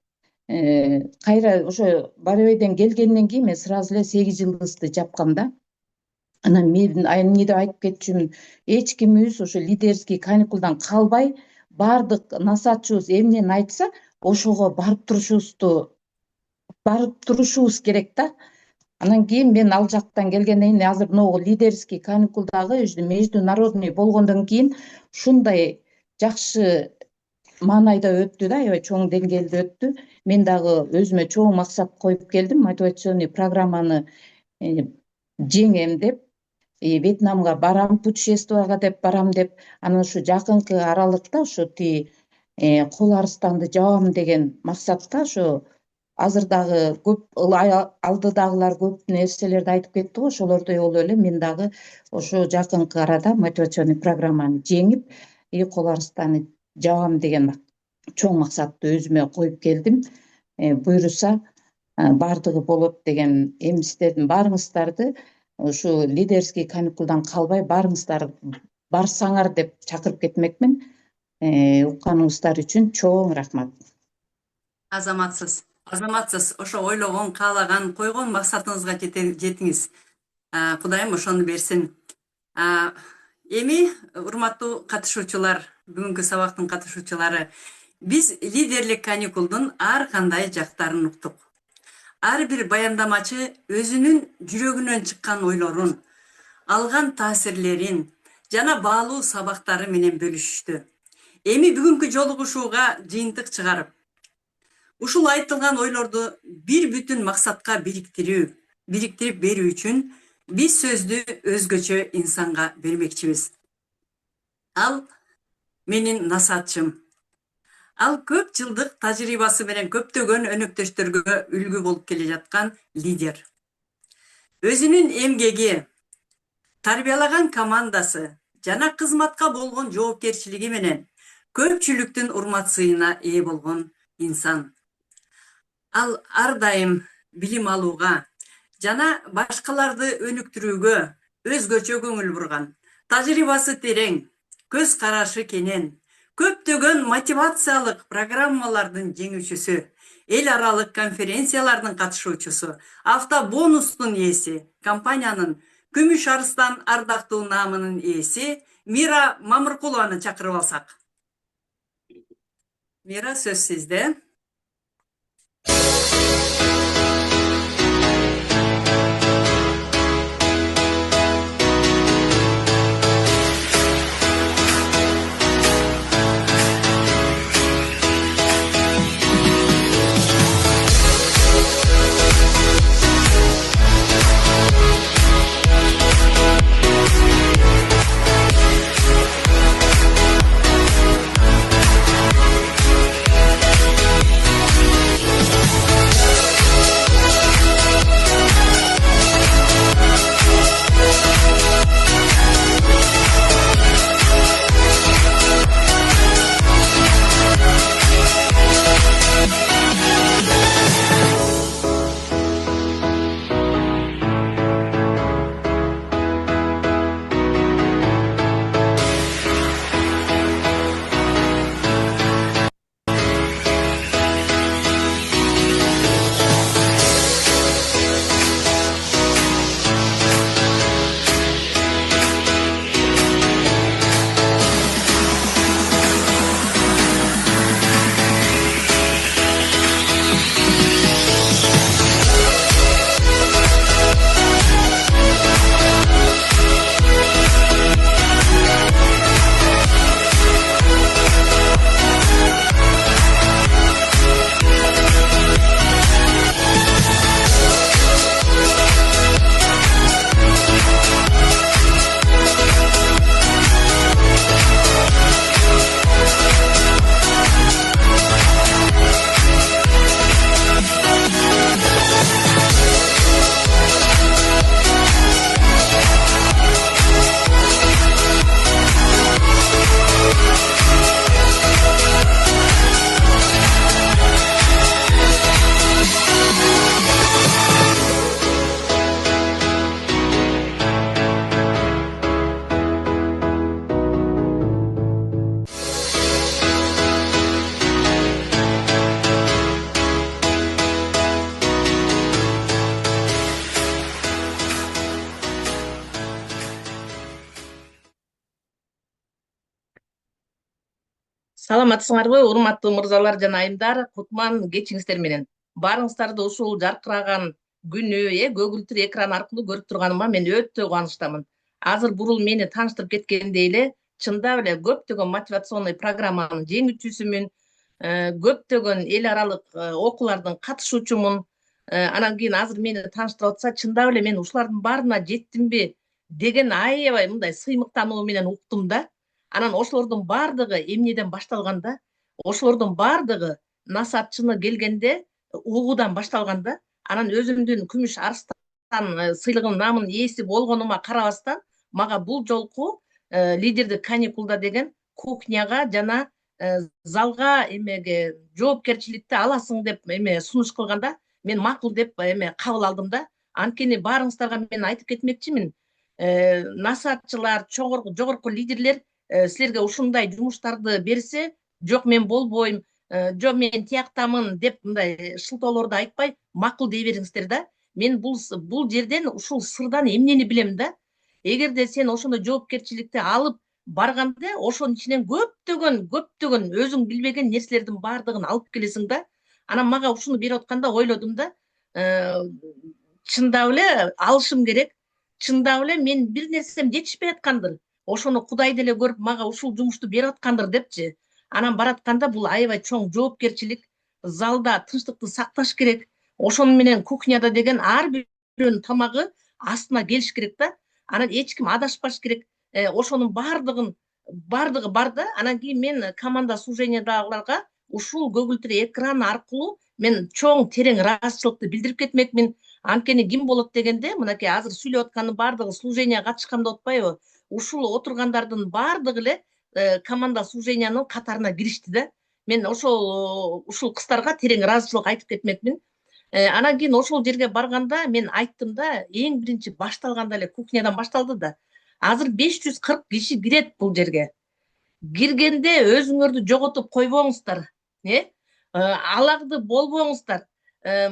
кайра ошо Барабейден келгенден кийин мен сразу эле 8 жылдызды жапкам да. Анан мен эмне деп айтып кетчүмүн, эч кимибиз ошо лидерский каникулдан калбай, баардык насаатчыбыз эмнени айтса, ошого барып турушубуз керек да. Анан кийин мен ал жактан келгенден кийин азыр могу лидерский каникулдагы международный болгондон кийин ушундай жакшы маанайда өттү да, аябай чоң деңгээлде өттү. Мен дагы өзүмө чоң максат коюп келдим, мотивационный программаны жеңем деп, Вьетнамга барам, путешествияга деп барам деп, анан ушу жакынкы аралыкта ушу Кол Арыстанды жабам деген максатта ушу азыр дагы көп алдыдагылар көп нерселерди айтып кетти го, ошолордой болуп эле мен дагы ошо жакынкы арада мотивационный программаны жеңип, Кол Арыстанды жабам деген чоң максатты өзүмө коюп келдим. Буйруса баардыгы болот деген эмистердин баарыңыздарды ушу лидерский каникулдан калбай барсаңар деп чакырып кетмекмин. Укканыңыздар үчүн чоң рахмат. Азаматсыз. Ошо ойлогон, каалаган, койгон максатыңызга жетиңиз. Кудайым ошону берсин. Эми урматтуу катышуучулар, бүгүнкү сабактын катышуучулары, биз лидерлик каникулдун ар кандай жактарын уктук. Ар бир баяндамачы өзүнүн жүрөгүнөн чыккан ойлорун, алган таасирлерин жана баалуу сабактары менен бөлүшүштү. Эми бүгүнкү жолугушууга жыйынтык чыгарып, ушул айтылган ойлорду бир бүтүн максатка бириктирип берүү үчүн биз сөздү өзгөчө инсанга бермекчибиз. Ал менин насаатчым. Ал көп жылдык тажрыйбасы менен көптөгөн өнөктөштөргө үлгү болуп келе жаткан лидер. Өзүнүн эмгеги, тарбиялаган командасы жана кызматка болгон жоопкерчилиги менен көпчүлүктүн урмат сыйына ээ болгон инсан. Ал ар дайым билим алууга жана башкаларды өнүктүрүүгө өзгөчө көңүл бурган, тажрыйбасы терең, көз карашы кенен, көптөгөн мотивациялык программалардын жеңүүчүсү, эл аралык конференциялардын катышуучусу, автобонустун ээси, компаниянын Күмүш Арыстан ардактуу наамынын ээси Мира Мамыркулованы чакырып алсак. Мира, сөз сизде. Саламатсыңарбы, урматтуу мырзалар жана айымдар, кутман кечиңиздер менен. Баарыңыздарды ушул жаркыраган күнү, көгүлтүр экран аркылуу көрүп турганыма мен өтө кубанычтамын. Азыр бурул мени тааныштырып кеткендей эле, чындап эле көптөгөн мотивационный программанын жеңүүчүсүмүн, көптөгөн эл аралык окуулардын катышуучумун. Анан кийин азыр мени тааныштырып атса, чындап эле мен ушулардын баарына жеттимби деген аябай мындай сыймыктануу менен уктум да. Анан ошолордун баардыгы эмнеден башталганда, ошолордун баардыгы насаатчыны келгенде угуудан башталганда, анан өзүмдүн күмүш арстан сыйлыгынын намынын ээси болгонума карабастан, мага бул жолку лидердик каникулда деген кухняга жана залга эмеге жоопкерчиликти аласың деп сунуш кылганда, мен макул деп кабыл алдым да. Анткени баарыңыздарга мен айтып кетмекчимин. Насаатчылар, жогорку лидерлер силерге ушундай жумуштарды берсе, жок мен болбойм, жок мен тияктамын деп мындай шылтоолорду айтпай, макул дей бериңиздер да. Мен бул жерден ушул сырдан эмнени билем да. Эгерде сен ошондой жоопкерчиликти алып барганда, ошонун ичинен көптөгөн өзүң билбеген нерселердин баардыгын алып келесиң да. Анан мага ушуну берип атканда ойлодум да, чындап эле алышым керек. Чындап эле мен бир нерсем жетишпей аткандыр. Ошону Кудай деле көрүп мага ушул жумушту берип аткандыр депчи. Анан баратканда бул аябай чоң жоопкерчилик. Залда тынчтыкты сакташ керек. Ошону менен кухняда деген ар бирөөнүн тамагы астына келиш керек да. Анан эч ким адашпаш керек. Ошонун баардыгы бар да. Анан кийин мен команда служениядагыларга ушул көгүлтүр экран аркылуу мен чоң терең ыраазычылыкты билдирип кетмекмин. Анткени ким болот дегенде, мынакей азыр сүйлөп аткандын баардыгы служенияга катышкан деп атпайбы? Ушул отургандардын баардыгы эле команда служениянын катарына киришти да. Мен ушул кыздарга терең ыраазычылык айтып кетмекмин. Анан кийин ошол жерге барганда мен айттым да, эң биринчи башталганда эле кухнядан башталды да. Азыр 540 киши кирет бул жерге. Киргенде өзүңөрдү жоготуп койбоңуздар. Алагды болбоңуздар.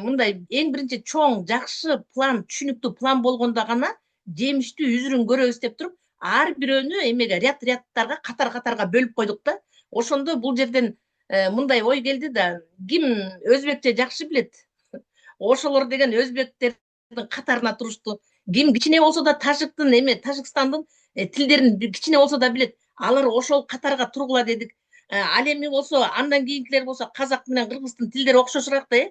Мындай эң биринчи чоң, жакшы план, түшүнүктүү план болгондо гана жемиштүү үзүрүн көрөбүз деп туруп, ар бирөөнү ряд-рядтарга, катар-катарга бөлүп койдук да. Ошондо бул жерден мындай ой келди да, ким өзбекче жакшы билет? Ошолор деген өзбектердин катарына турушту. Ким кичине болсо да Тажикстандын тилдерин кичине болсо да билет. Алар ошол катарга тургула дедик. Ал эми болсо, андан кийинкилер болсо казак менен кыргыздын тилдери окшошураак да,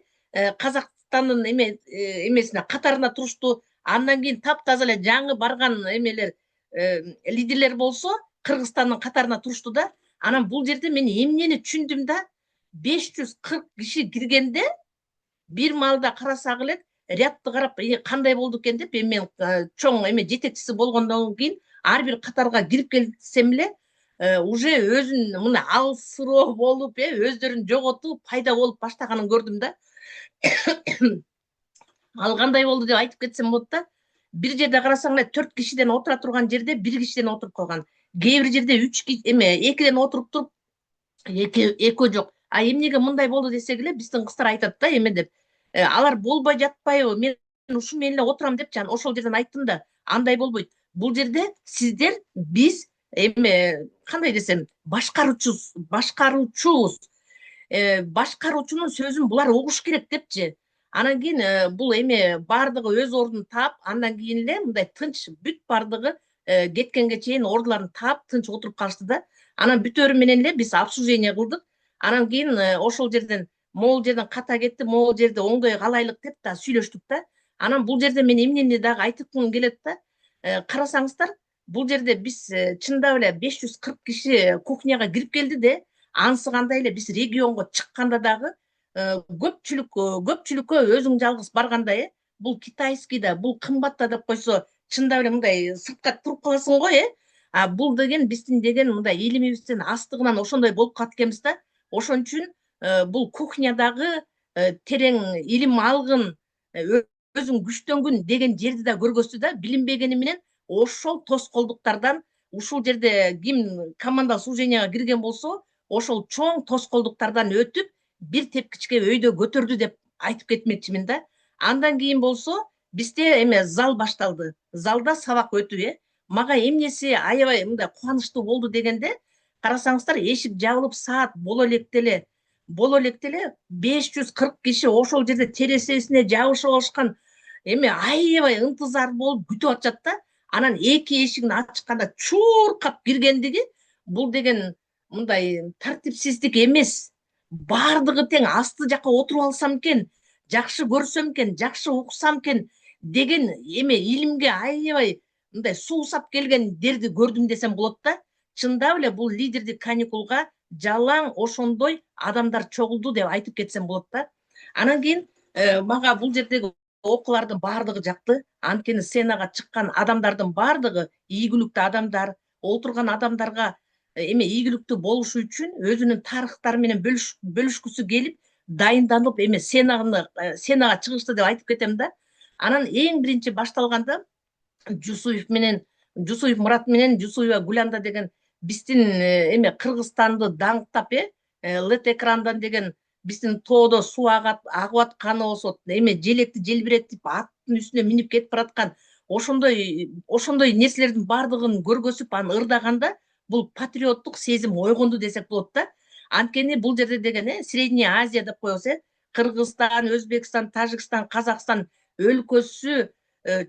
Казакстандын эмесине катарына турушту. Андан кийин таптаза эле жаңы барган лидерлер болсо Кыргызстандын катарына турушту да. Анан бул жерде мен эмнени түшүндүм да, 540 киши киргенде бир маалда карасак эле рядты карап кандай болду экен деп, мен чоң жетекчиси болгондон кийин ар бир катарга кирип келсем эле уже өзүн мына алсыроо болуп, өздөрүн жоготуп пайда болуп баштаганын көрдүм да. Ал кандай болду деп айтып кетсем болот да. Бир жерде карасаң эле 4 кишиден отура турган жерде 1 кишиден отуруп калган. Кээ бир жерде 2ден отуруп туруп, экөө жок. А эмнеге мындай болду десек эле, биздин кыздар айтат да деп. Алар болбой жатпайбы? Мен ушу менен эле отурам деп жана ошол жерден айттым да, андай болбойт. Бул жерде сиздер, биз кандай десем, башкаруучубуз. Башкаруучунун сөзүн булар угуш керек депчи. Анан кийин бул баардыгы өз ордун таап, андан кийин эле мындай тынч бүт баардыгы кеткенге чейин ордуларын таап, тынч отуруп калышты да. Анан бүтөөрү менен эле биз обсуждение кылдык. Анан кийин ошол жерден могул жерден ката кетти, могул жерде оңдой калайлык деп да сүйлөштүк да. Анан бул жерде мен эмнени дагы айткым келет да. Карасаңыздар, бул жерде биз чындап эле 540 киши кухняга кирип келди де, ансыгандай эле биз регионго чыкканда дагы көпчүлүккө өзүң жалгыз барганда, бул китайский да, бул кымбат да деп койсо, чындап эле мындай сыртка туруп каласың го, А бул деген биздин деген мындай илимибиздин астыгынан ошондой болуп калат экенбиз да. Ошон үчүн бул кухнядагы терең илим алгын, өзүң күчтөнгүн деген жерди да көргөздү да. Билинбегени менен ошол тоскоолдуктардан, ушул жерде ким команда служенияга кирген болсо, ошол чоң тоскоолдуктардан өтүп, бир тепкичке өйдө көтөрдү деп айтып кетмекчимин да. Андан кийин болсо бизде зал башталды. Залда сабак өтүп, мага эмнеси аябай мындай кубанычтуу болду дегенде, карасаңыздар эшик жабылып саат боло электеле 540 киши ошол жерде терезесине жабышып алышкан эме аябай ынтызар болуп күтүп атышат да. Анан эки эшигин ачканда чуркап киргендиги бул деген мындай тартипсиздик эмес. Бардыгы тең асты жакка отуруп алсам экен, жакшы көрсөм экен, жакшы уксам экен деген эме илимге аябай мындай суусап келгендерди көрдүм десем болот да. Чындап эле бул лидердик каникулга жалаң ошондой адамдар чогулду деп айтып кетсем болот да. Анан кийин мага бул жердеги окуулардын бардыгы жакты. Анткени сценага чыккан адамдардын бардыгы ийгиликтүү адамдар, отурган адамдарга эме ийгиликтүү болушу үчүн өзүнүн тарыхтары менен бөлүшкүсү келип, дайынданып эме сценага чыгышты деп айтып кетем да. Анан эң биринчи башталганда Жусуев Мурат менен Жусуева Гуланда деген биздин эме Кыргызстанды даңктап LED экрандан деген биздин тоодо суу агып атканы болсо эме желекти желбиретип аттын үстүнө минип кетип бараткан ошондой нерселердин бардыгын көргөзүп анан ырдаганда бул патриоттук сезим ойгонду десек болот да. Анткени бул жерде деген Средняя Азия деп коебуз Кыргызстан, Өзбекстан, Тажикстан, Казакстан өлкөсү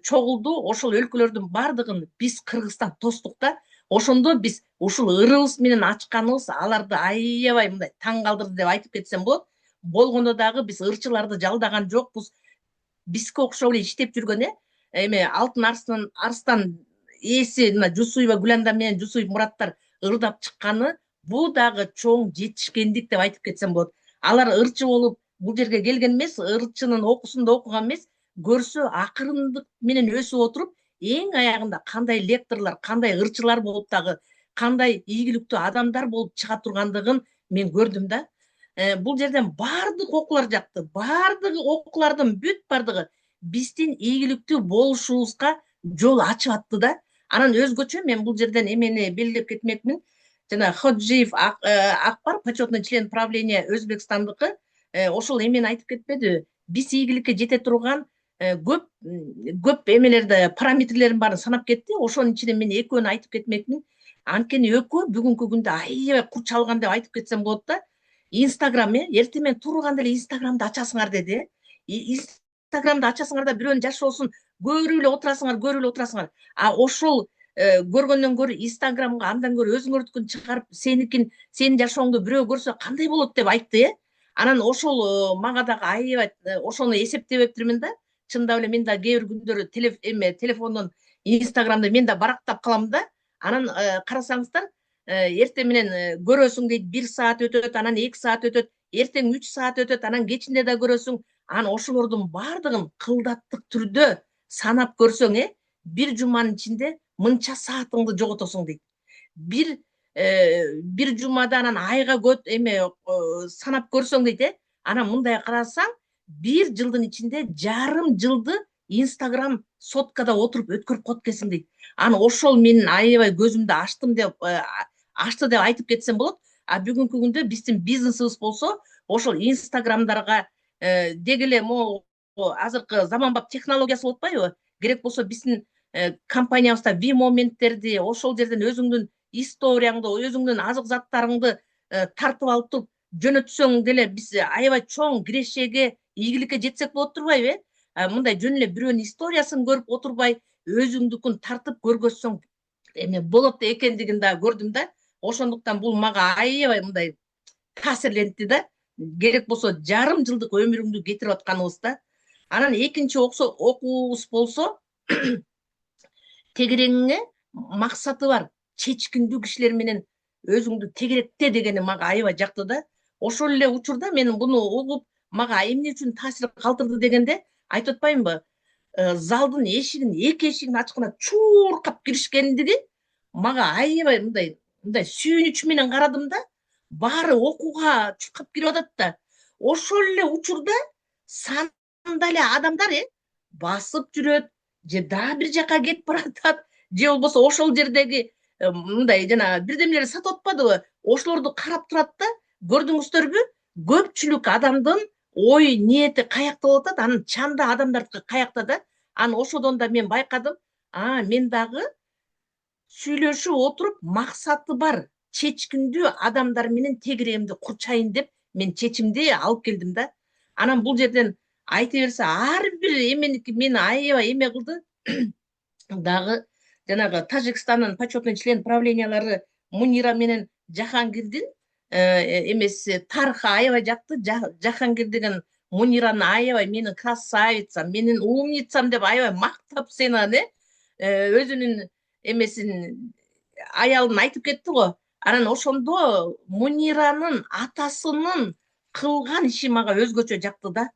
чогулду. Ошол өлкөлөрдүн бардыгын биз Кыргызстан тостук да. Ошондо биз ушул ырыбыз менен ачканыбыз аларды аябай мындай таң калтырды деп айтып кетсем болот. Болгондо дагы биз ырчыларды жалдаган жокпуз. Бизге окшоп эле иштеп жүргөн эме Алтын Арстан ээси Жусуева Гуланда менен Жусуев Мураттар ырдап чыкканы бул дагы чоң жетишкендик деп айтып кетсем болот. Алар ырчы болуп бул жерге келген эмес, ырчынын окуусунда окуган эмес, көрсө акырындык менен өсүп отуруп, эң аягында кандай лекторлор, кандай ырчылар болуп дагы, кандай ийгиликтүү адамдар болуп чыга тургандыгын мен көрдүм да. Бул жерден бардык окуулар жакты. Бардыгы окуулардын бүт бардыгы биздин ийгиликтүү болушубузга жол ачып атты да. Анан өзгөчө мен бул жерден эмени белгилеп кетмекмин. Жана Ходжиев Акбар, почетный член правления Өзбекстандыкы, ошол эмени айтып кетпеди. Биз ийгиликке жете турган көп эмелерди, параметрлерин баарын санап кетти. Ошонун ичинен мен экөөнү айтып кетмекмин. Анткени экөө бүгүнкү күндө аябай курч алган деп айтып кетсем болот да. Инстаграм эртең менен турганда эле Инстаграмды ачасыңар деди. Инстаграмды ачасыңар да бирөөнүн жашоосун көрүп эле отурасыңар. А ошол көргөндөн көрө Инстаграмга андан көрө өзүңөрдүкүн чыгарып, сенин жашооңду бирөө көрсө кандай болот деп айтты. Анан ошол мага дагы аябай ошону эсептеп эптирмин да. Чындап эле мен да кээ бир күндөрү телефондон Инстаграмды мен да барактап калам да. Анан карасаңыздар, эртең менен көрөсүң дейт, 1 саат өтөт, анан 2 саат өтөт, эртең 3 саат өтөт, анан кечинде да көрөсүң. Анан ошолордун бардыгын кылдаттык түрдө санап көрсөң, бир жуманын ичинде мынча саатыңды жоготосуң дейт. Бир жумада анан айга санап көрсөң дейт, анан мындай карасаң, 1 жылдын ичинде жарым жылды Инстаграм соткада отуруп өткөрүп коет экенсиң дейт. Анан ошол менин аябай көзүмдү ачты деп айтып кетсем болот. А бүгүнкү күндө биздин бизнесибиз болсо, ошол Инстаграмдарга деги эле азыркы заманбап технологиясы болуп атпайбы? Керек болсо биздин компаниябызда V-моменттерди, ошол жерден өзүңдүн историяңды, өзүңдүн азык заттарыңды тартып алып туруп жөнөтсөң деле биз аябай чоң кирешеге, ийгиликке жетсек болот турбайбы? Мындай жөн эле бирөөнүн историясын көрүп отурбай, өзүңдүкүн тартып көргөзсөң эме болот экендигин да көрдүм да. Ошондуктан бул мага аябай мындай таасирлентти да. Керек болсо жарым жылдык өмүрүңдү кетирип атканыбыз да. Анан экинчи окуубуз болсо тегереңиңе максаты бар, чечкиндүү кишилер менен өзүңдү тегеретте дегени мага аябай жакты да. Ошол эле учурда мен буну угуп, мага эмне үчүн таасир калтырды дегенде, айтып атпаймынбы? Залдын эки эшигин ачканда чуркап киришкендиги мага аябай мындай сүйүнүч менен карадым да. Баары окууга чуркап кирип атат да. Ошол эле учурда сандале адамдар басып жүрөт, же дагы бир жака кетип баратат, же болбосо ошол жердеги мындай жана бирдемелерди сатып атпадыбы? Ошолорду карап турат да. Көрдүңүздөрбү? Көпчүлүк адамдын ой ниети каякта болуп атат, анын чанда адамдардыкы каякта да. Анан ошодон да мен байкадым, мен дагы сүйлөшүп отуруп максаты бар чечкиндүү адамдар менен тегеремди курчайын деп мен чечимди алып келдим да. Анан бул жерден айта берсе ар бир эменики мени аябай эме кылды. Дагы жанагы Тажикстандын почетный член правлениялары Мунира менен Жахангирдин эмеси тарыхы аябай жакты. Жахангир деген Мунираны аябай менин красавицам, менин умницам деп аябай мактап сенан өзүнүн эмесин аялын айтып кетти го. Анан ошондо Муниранын атасынын кылган иши мага өзгөчө жакты да.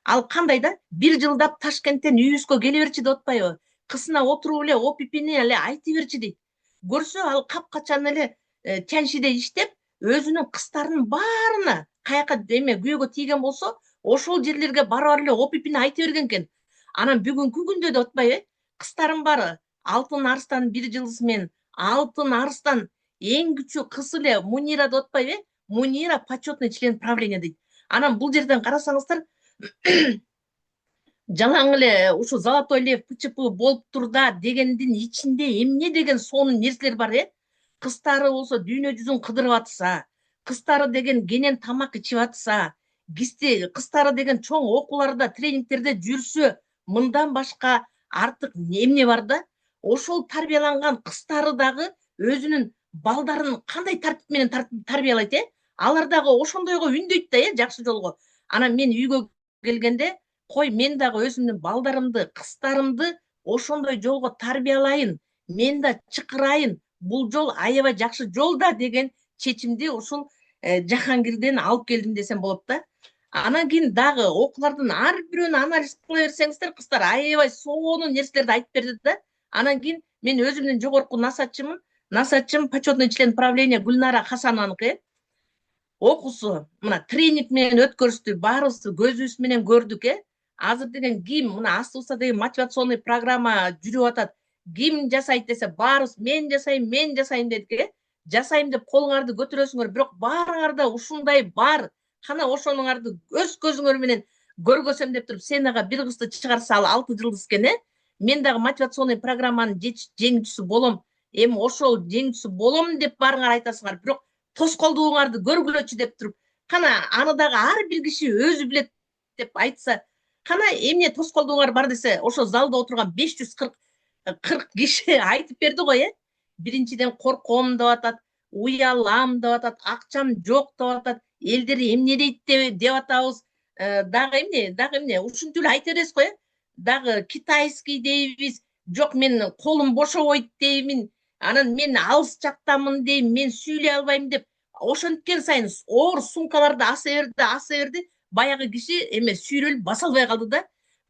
Ал кандай да, бир жылдап Ташкенттен үйүбүзгө келе берчи деп атпайбы? Кысына отуруп эле опипини эле айта берчи дейт. Көрсө ал капкачан эле Тяньшиде иштеп, өзүнүн кыздарынын баарына каяка эме күйөөгө тийген болсо, ошол жерлерге барып эле опипини айта берген экен. Анан бүгүнкү күндө деп атпайбы? Кыздарым бары Алтын Арстан бир жылдыз менен Алтын Арстан эң күчү кыз эле Мунира деп атпайбы? Мунира почетный член правления дейт. Анан бул жерден карасаңыздар, жалаң эле ушу Золотой Лев ПЧП болуп тур да дегендин ичинде эмне деген сонун нерселер бар Кыздары болсо дүйнө жүзүн кыдырып атса, кыздары деген кенен тамак ичип атса, кыздары деген чоң окууларда, тренингтерде жүрсө, мындан башка артык эмне бар да? Ошол тарбияланган кыздары дагы өзүнүн балдарын кандай тартип менен тарбиялайт Алар дагы ошондойго үндөйт да жакшы жолго. Анан мен үйгө келгенде, кой мен дагы өзүмдүн балдарымды, кыздарымды ошондой жолго тарбиялайын, мен да чакырайын. Бул жол аябай жакшы жол да деген чечимди ушул Жахангирден алып келдим десем болот да. Анан кийин дагы окуулардын ар бирөөнү анализ кыла берсеңиздер, кыздар аябай сонун нерселерди айтып берди да. Анан кийин мен өзүмдүн жогорку насатчым почетный член правления Гүлнара Хасанованыкы окуусу мына тренинг менен өткөрүштү, баарыбыз көзүбүз менен көрдүк Азыр деген ким мына астыбызда деген мотивационный программа жүрүп атат. Ким жасайт десе баарыбыз мен жасайм дедик Жасайм деп колуңарды көтөрөсүңөр, бирок баарыңарда ушундай бар. Кана ошонуңарды өз көзүңөр менен көргөсөм деп туруп, сен ага бир кызды чыгарса ал 6 жылдыз экен Мен дагы мотивационный программанын жеңүүчүсү болом. Эми ошол жеңүүчүсү болом деп барыңар айтасыңар, бирок тоскоолдугуңарды көргүлөчү деп туруп, кана аны дагы ар бир киши өзү билет деп айтса, кана эмне тоскоолдугуңар бар десе, ошо залда отурган 540 киши айтып берди го Биринчиден корком деп атат, уялам деп атат, акчам жок деп атат, элдер эмне дейт деп атабыз. Дагы эмне, ушинтип эле айта бересиз го Дагы китайский дейбиз, жок мен колум бошобойт деймин, анан мен алыс жактамын дейм, мен сүйлөй албайм деп, ошенткен сайын оор сумкаларды аса берди, баягы киши эме сүйлөлүп баса албай калды да.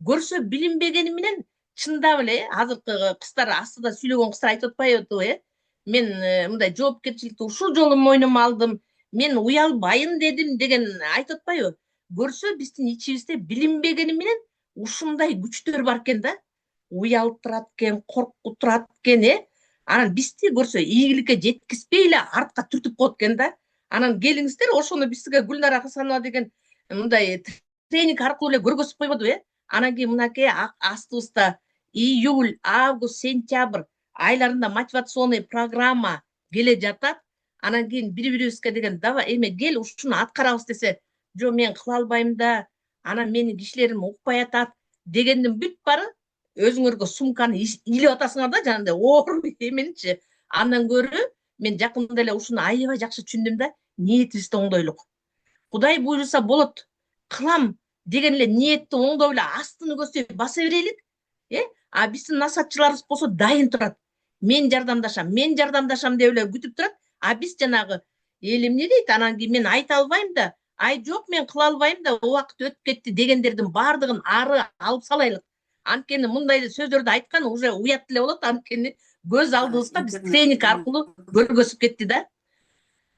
Көрсө билинбегени менен чындап эле азыркы кыздар астыда сүйлөгөн кыздар айтып атпайбы мен мындай жоопкерчиликти ушул жолу мойнума алдым, мен уялбайын дедим деген айтып атпайбы? Көрсө биздин ичибизде билинбегени менен ушундай күчтөр бар экен да. Уялтырат экен, коркутурат экен Анан бизди көрсө ийгиликке жеткизбей эле артка түртүп коет экен да. Анан келиңиздер, ошону бизге Гүлнара Хасанова деген мындай тренинг аркылуу эле көргөзүп койбодубу Анан кийин мынакей астыбызда июль, август, сентябрь айларында мотивационный программа келе жатат. Анан кийин бири-бирибизге деген давай эме кел ушуну аткарабыз десе, жо мен кыла албайм да, анан менин кишилерим укпай атат дегендин бүт бары өзүңөргө сумканы илип атасыңар да, жанагындай оор эменичи. Андан көрө мен жакында эле ушуну аябай жакшы түшүндүм да, ниетибизди оңдойлук. Кудай буйруса болот, кылам деген эле ниетти оңдоп эле астын көздөй баса берелик. А биздин насатчыларыбыз болсо дайын турат. Мен жардамдашам деп эле күтүп турат. А биз жанагы эмне дейт, анан кийин мен айта албайм да, ай жок мен кыла албайм да, убакыт өтүп кетти дегендердин баардыгын ары алып салайлык. Анткени мындай сөздөрдү айткан уже уят эле болот, анткени көз алдыбызда биз тренинг аркылуу көргөзүп кетти да.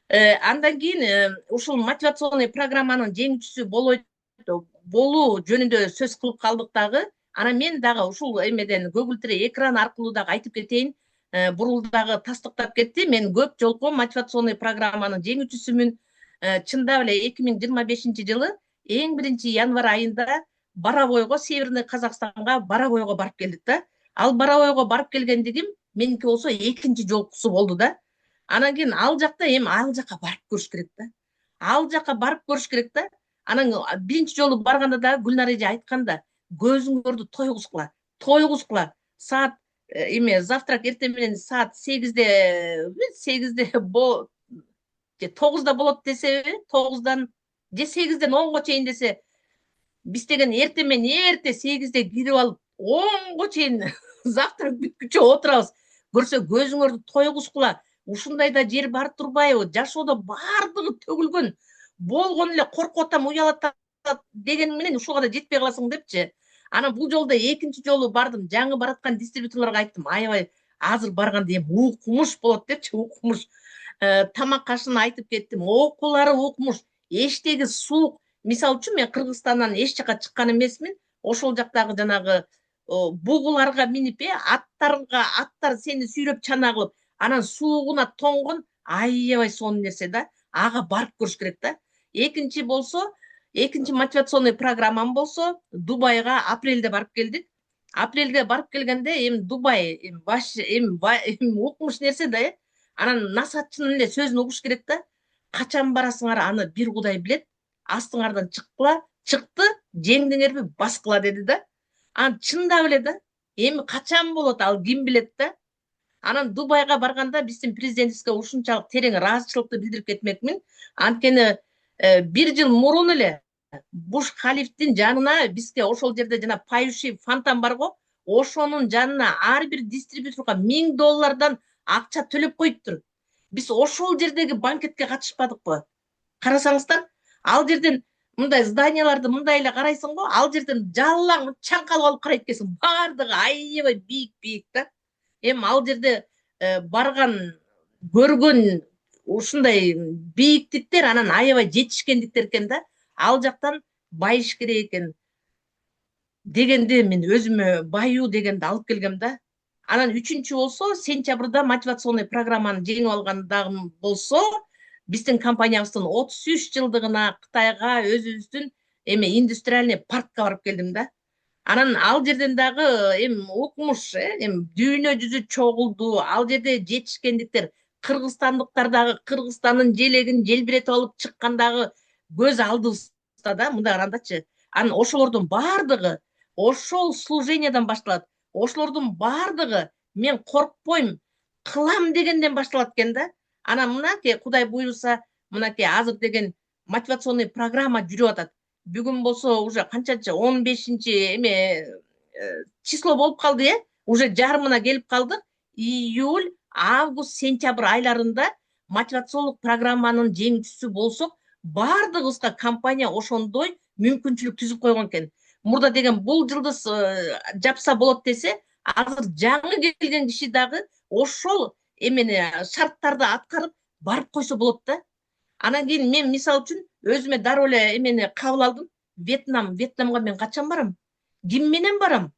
Андан кийин ушул мотивационный программанын жеңүүчүсү болуу жөнүндө сөз кылып калдык дагы. Анан мен дагы ушул эмеден Google экран аркылуу дагы айтып кетейин. Бурул дагы тастыктап кетти. Мен көп жолку мотивационный программанын жеңүүчүсүмүн. Чындап эле 2025 жылы эң биринчи январь айында Боровойго, Северный Казакстанга Боровойго барып келдик да. Ал Боровойго барып келгендигим меники болсо экинчи жолкусу болду да. Анан кийин ал жакта эми ал жака барып көрүш керек да. Ал жака барып көрүш керек да. Анан биринчи жолу барганда да Гүлнар эже айтканда, көзүңөрдү тойгузгула, тойгузгула. Саат эме завтрак эртең менен саат 8-де же 9-да болот десеби, 9-дан же 8-ден 10-го чейин десе, биз деген эртең менен эрте 8-де кирип алып 10-го чейин завтрак бүткүчө отурабыз. Көрсө көзүңөрдү тойгузгула. Ушундай да жер бар турбайбы? Жашоодо бардыгы төгүлгөн. Болгон эле коркуп атам, уялат деген менен ушуга да жетпей каласың депчи. Анан бул жолу да экинчи жолу бардым. Жаңы бараткан дистрибьюторлорго айттым, аябай азыр барганда эми укмуш болот депчи, укмуш. Тамак ашын айтып кеттим. Окуулары укмуш. Эчтеги суук. Мисалы үчүн мен Кыргызстандан эч жака чыккан эмесмин. Ошол жактагы жанагы бугуларга минип, аттар сени сүйрөп чана кылып, анан суугуна тоңгон аябай сонун нерсе да. Ага барып көрүш керек да. Экинчи мотивационный программам болсо, Дубайга апрелде барып келдик. Апрелге барып келгенде эми Дубай эми укмуш нерсе да. Анан насаатчынын эле сөзүн угуш керек да. Качан барасыңар, аны бир Кудай билет. Астыңардан чыкты, жеңдиңерби, баскыла деди да. Анан чындап эле да. Эми качан болот, ал ким билет да. Анан Дубайга барганда биздин президентибизге ушунчалык терең ыраазычылыкты билдирип кетмекмин. Анткени бир жыл мурун эле Буш Халифтин жанына бизге ошол жерде жана поющий фонтан барго, ошонун жанына ар бир дистрибьюторго $1000 акча төлөп коюптур. Биз ошол жердеги банкетке катышпадыкпы? Карасаңыздар, ал жерден мындай зданияларды мындай эле карайсың го, ал жерден жалаң чаңкалып алып карайт экенсиң. Бардыгы аябай бийик да. Эми ал жерде барган, көргөн ушундай бийиктиктер анан аябай жетишкендиктер экен да. Ал жактан байыш керек экен дегенди мен өзүмө баюу дегенди алып келгем да. Анан үчүнчү болсо, сентябрда мотивационный программаны жеңип алгандагым болсо, биздин компаниябыздын 33 жылдыгына Кытайга өзүбүздүн индустриальный паркка барып келдим да. Анан ал жерден дагы укмуш, дүйнө жүзү чогулду. Ал жерде жетишкендиктер, кыргызстандыктар дагы Кыргызстандын желегин желбиретип алып чыккандагы көз алдыбызда да, мындай карандачы. Анан ошолордун бардыгы ошол служениядан башталат. Ошолордун бардыгы мен коркпойм, кылам дегенден башталат экен да. Анан мынакей Кудай буйруса, мынакей азыр деген мотивационный программа жүрүп атат. Бүгүн болсо уже канчанчы 15-чи число болуп калды, уже жарымына келип калдык. Июль, август, сентябрь айларында мотивациондук программанын жеңүүчүсү болсок, бардыгыбызга компания ошондой мүмкүнчүлүк түзүп койгон экен. Мурда деген бул жылдыз жапса болот десе, азыр жаңы келген киши дагы ошол шарттарды аткарып барып койсо болот да. Анан кийин мен мисалы үчүн өзүмө дароо эле кабыл алдым. Вьетнамга мен качан барам? Ким менен барам?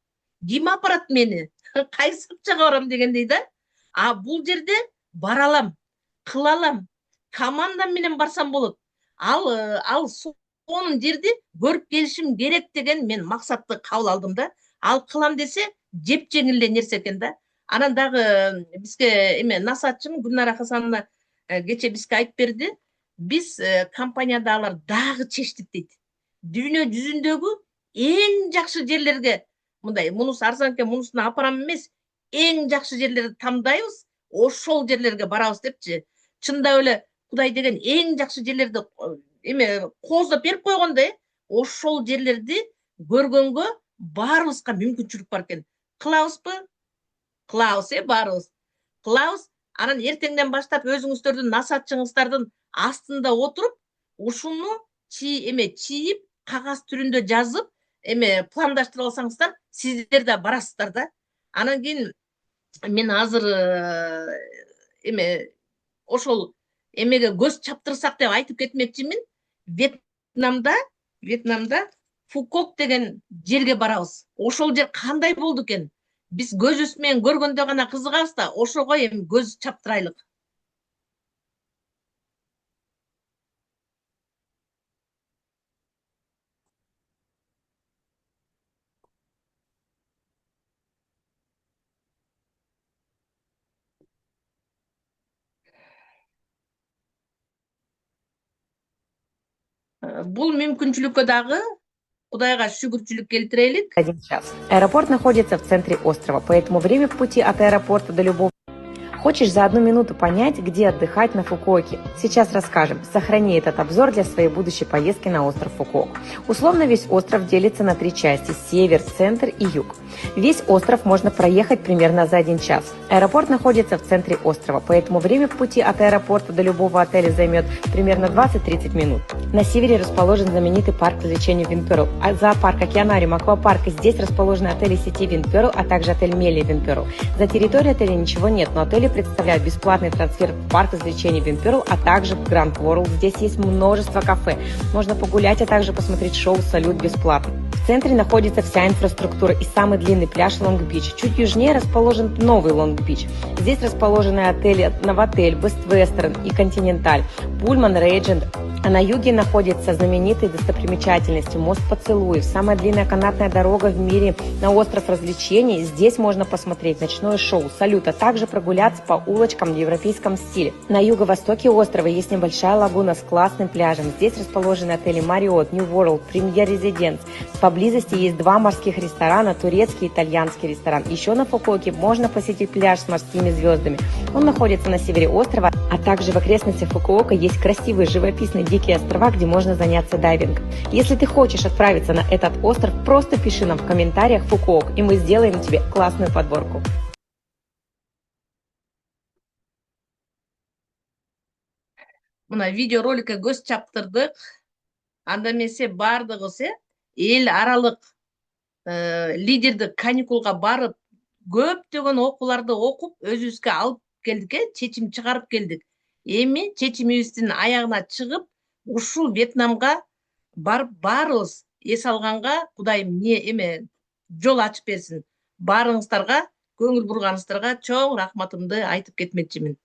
Ким апарат мени? Кайсы акчага барам дегендей да. А бул жерде бара алам, кыла алам. Командам менен барсам болот. Ал сонун жерди көрүп келишим керек деген мен максатты кабыл алдым да. Ал кылам десе, жеп жеңил эле нерсе экен да. Анан дагы бизге насаатчым Гүлнара Хасановна кече бизге айтып берди. Биз компаниядагылар дагы чечтик дейт. Дүйнө жүзүндөгү эң жакшы жерлерге, мындай мунусу арзан экен, мунусуна апарам эмес, эң жакшы жерлерди тандайбыз, ошол жерлерге барабыз депчи. Чындап эле Кудай деген эң жакшы жерлерди кооздоп берип койгон да, ошол жерлерди көргөнгө баарыбызга мүмкүнчүлүк бар экен. Кылабызбы? Кылабыз, баарыбыз. Кылабыз. Анан эртеңден баштап өзүңүздөрдүн насаатчыңыздардын астында отуруп, ушуну чийип, кагаз түрүндө жазып, пландаштырып алсаңыздар, сиздер да барасыздар да. Анан кийин мен азыр ошол көз чаптырсак деп айтып кетмекчимин. Вьетнамда Фукок деген жерге барабыз. Ошол жер кандай болду экен? Биз көзүбүз менен көргөндө гана кызыгабыз да, ошого көз чаптырайлык. Бул мүмкүнчүлүккө дагы Кудайга шүгүрчүлүк келтирелик. 1 час. Аэропорт находится в центре острова, поэтому время в пути от аэропорта до любого... Хочешь за 1 минуту понять, где отдыхать на Фукуоке? Сейчас расскажем. Сохрани этот обзор для своей будущей поездки на остров Фукуок. Условно весь остров делится на 3 части – север, центр и юг. Весь остров можно проехать примерно за 1 час. Аэропорт находится в центре острова, поэтому время в пути от аэропорта до любого отеля займет примерно 20-30 минут. На севере расположен знаменитый парк развлечений Винперл, зоопарк, океанариум, аквапарк. Здесь расположены отели сети Винперл, а также отель Мели Винперл. За территорией отеля ничего нет, но отели представляют бесплатный трансфер в парк развлечений Винперл, а также в Гранд Ворлд. Здесь есть множество кафе. Можно погулять, а также посмотреть шоу «Салют» бесплатно. В центре находится вся инфраструктура и самый длинный пляж Лонг-Бич. Чуть южнее расположен новый Лонг-Бич. Здесь расположены отели Новотель, Бест Вестерн и Континенталь, Пульман, Рейджент. А на юге находятся знаменитые достопримечательности мост Поцелуев, самая длинная канатная дорога в мире на остров развлечений. Здесь можно посмотреть ночное шоу «Салют», а также прогуляться по улочкам в европейском стиле. На юго-востоке острова есть небольшая лагуна с классным пляжем. Здесь расположены отели Marriott, New World, Premier Residence. Поблизости есть 2 морских ресторана, турецкий и итальянский ресторан. Еще на Фукуоке можно посетить пляж с морскими звездами. Он находится на севере острова, а также в окрестностях Фукуока есть красивые живописные дикие острова, где можно заняться дайвингом. Если ты хочешь отправиться на этот остров, просто пиши нам в комментариях Фукуок, и мы сделаем тебе классную подборку. Мына видеороликке көз чаптырдык. Анда эмесе бардыгы эл аралык лидердик каникулга барып, көптөгөн окууларды окуп, өзүбүзгө алып келдик, чечим чыгарып келдик. Эми чечимибиздин аягына чыгып, ушул Вьетнамга барып баарыбыз эс алганга Кудайым жол ачып берсин. Баарыңыздарга, көңүл бурганыңыздарга чоң рахматымды айтып кетмекчимин.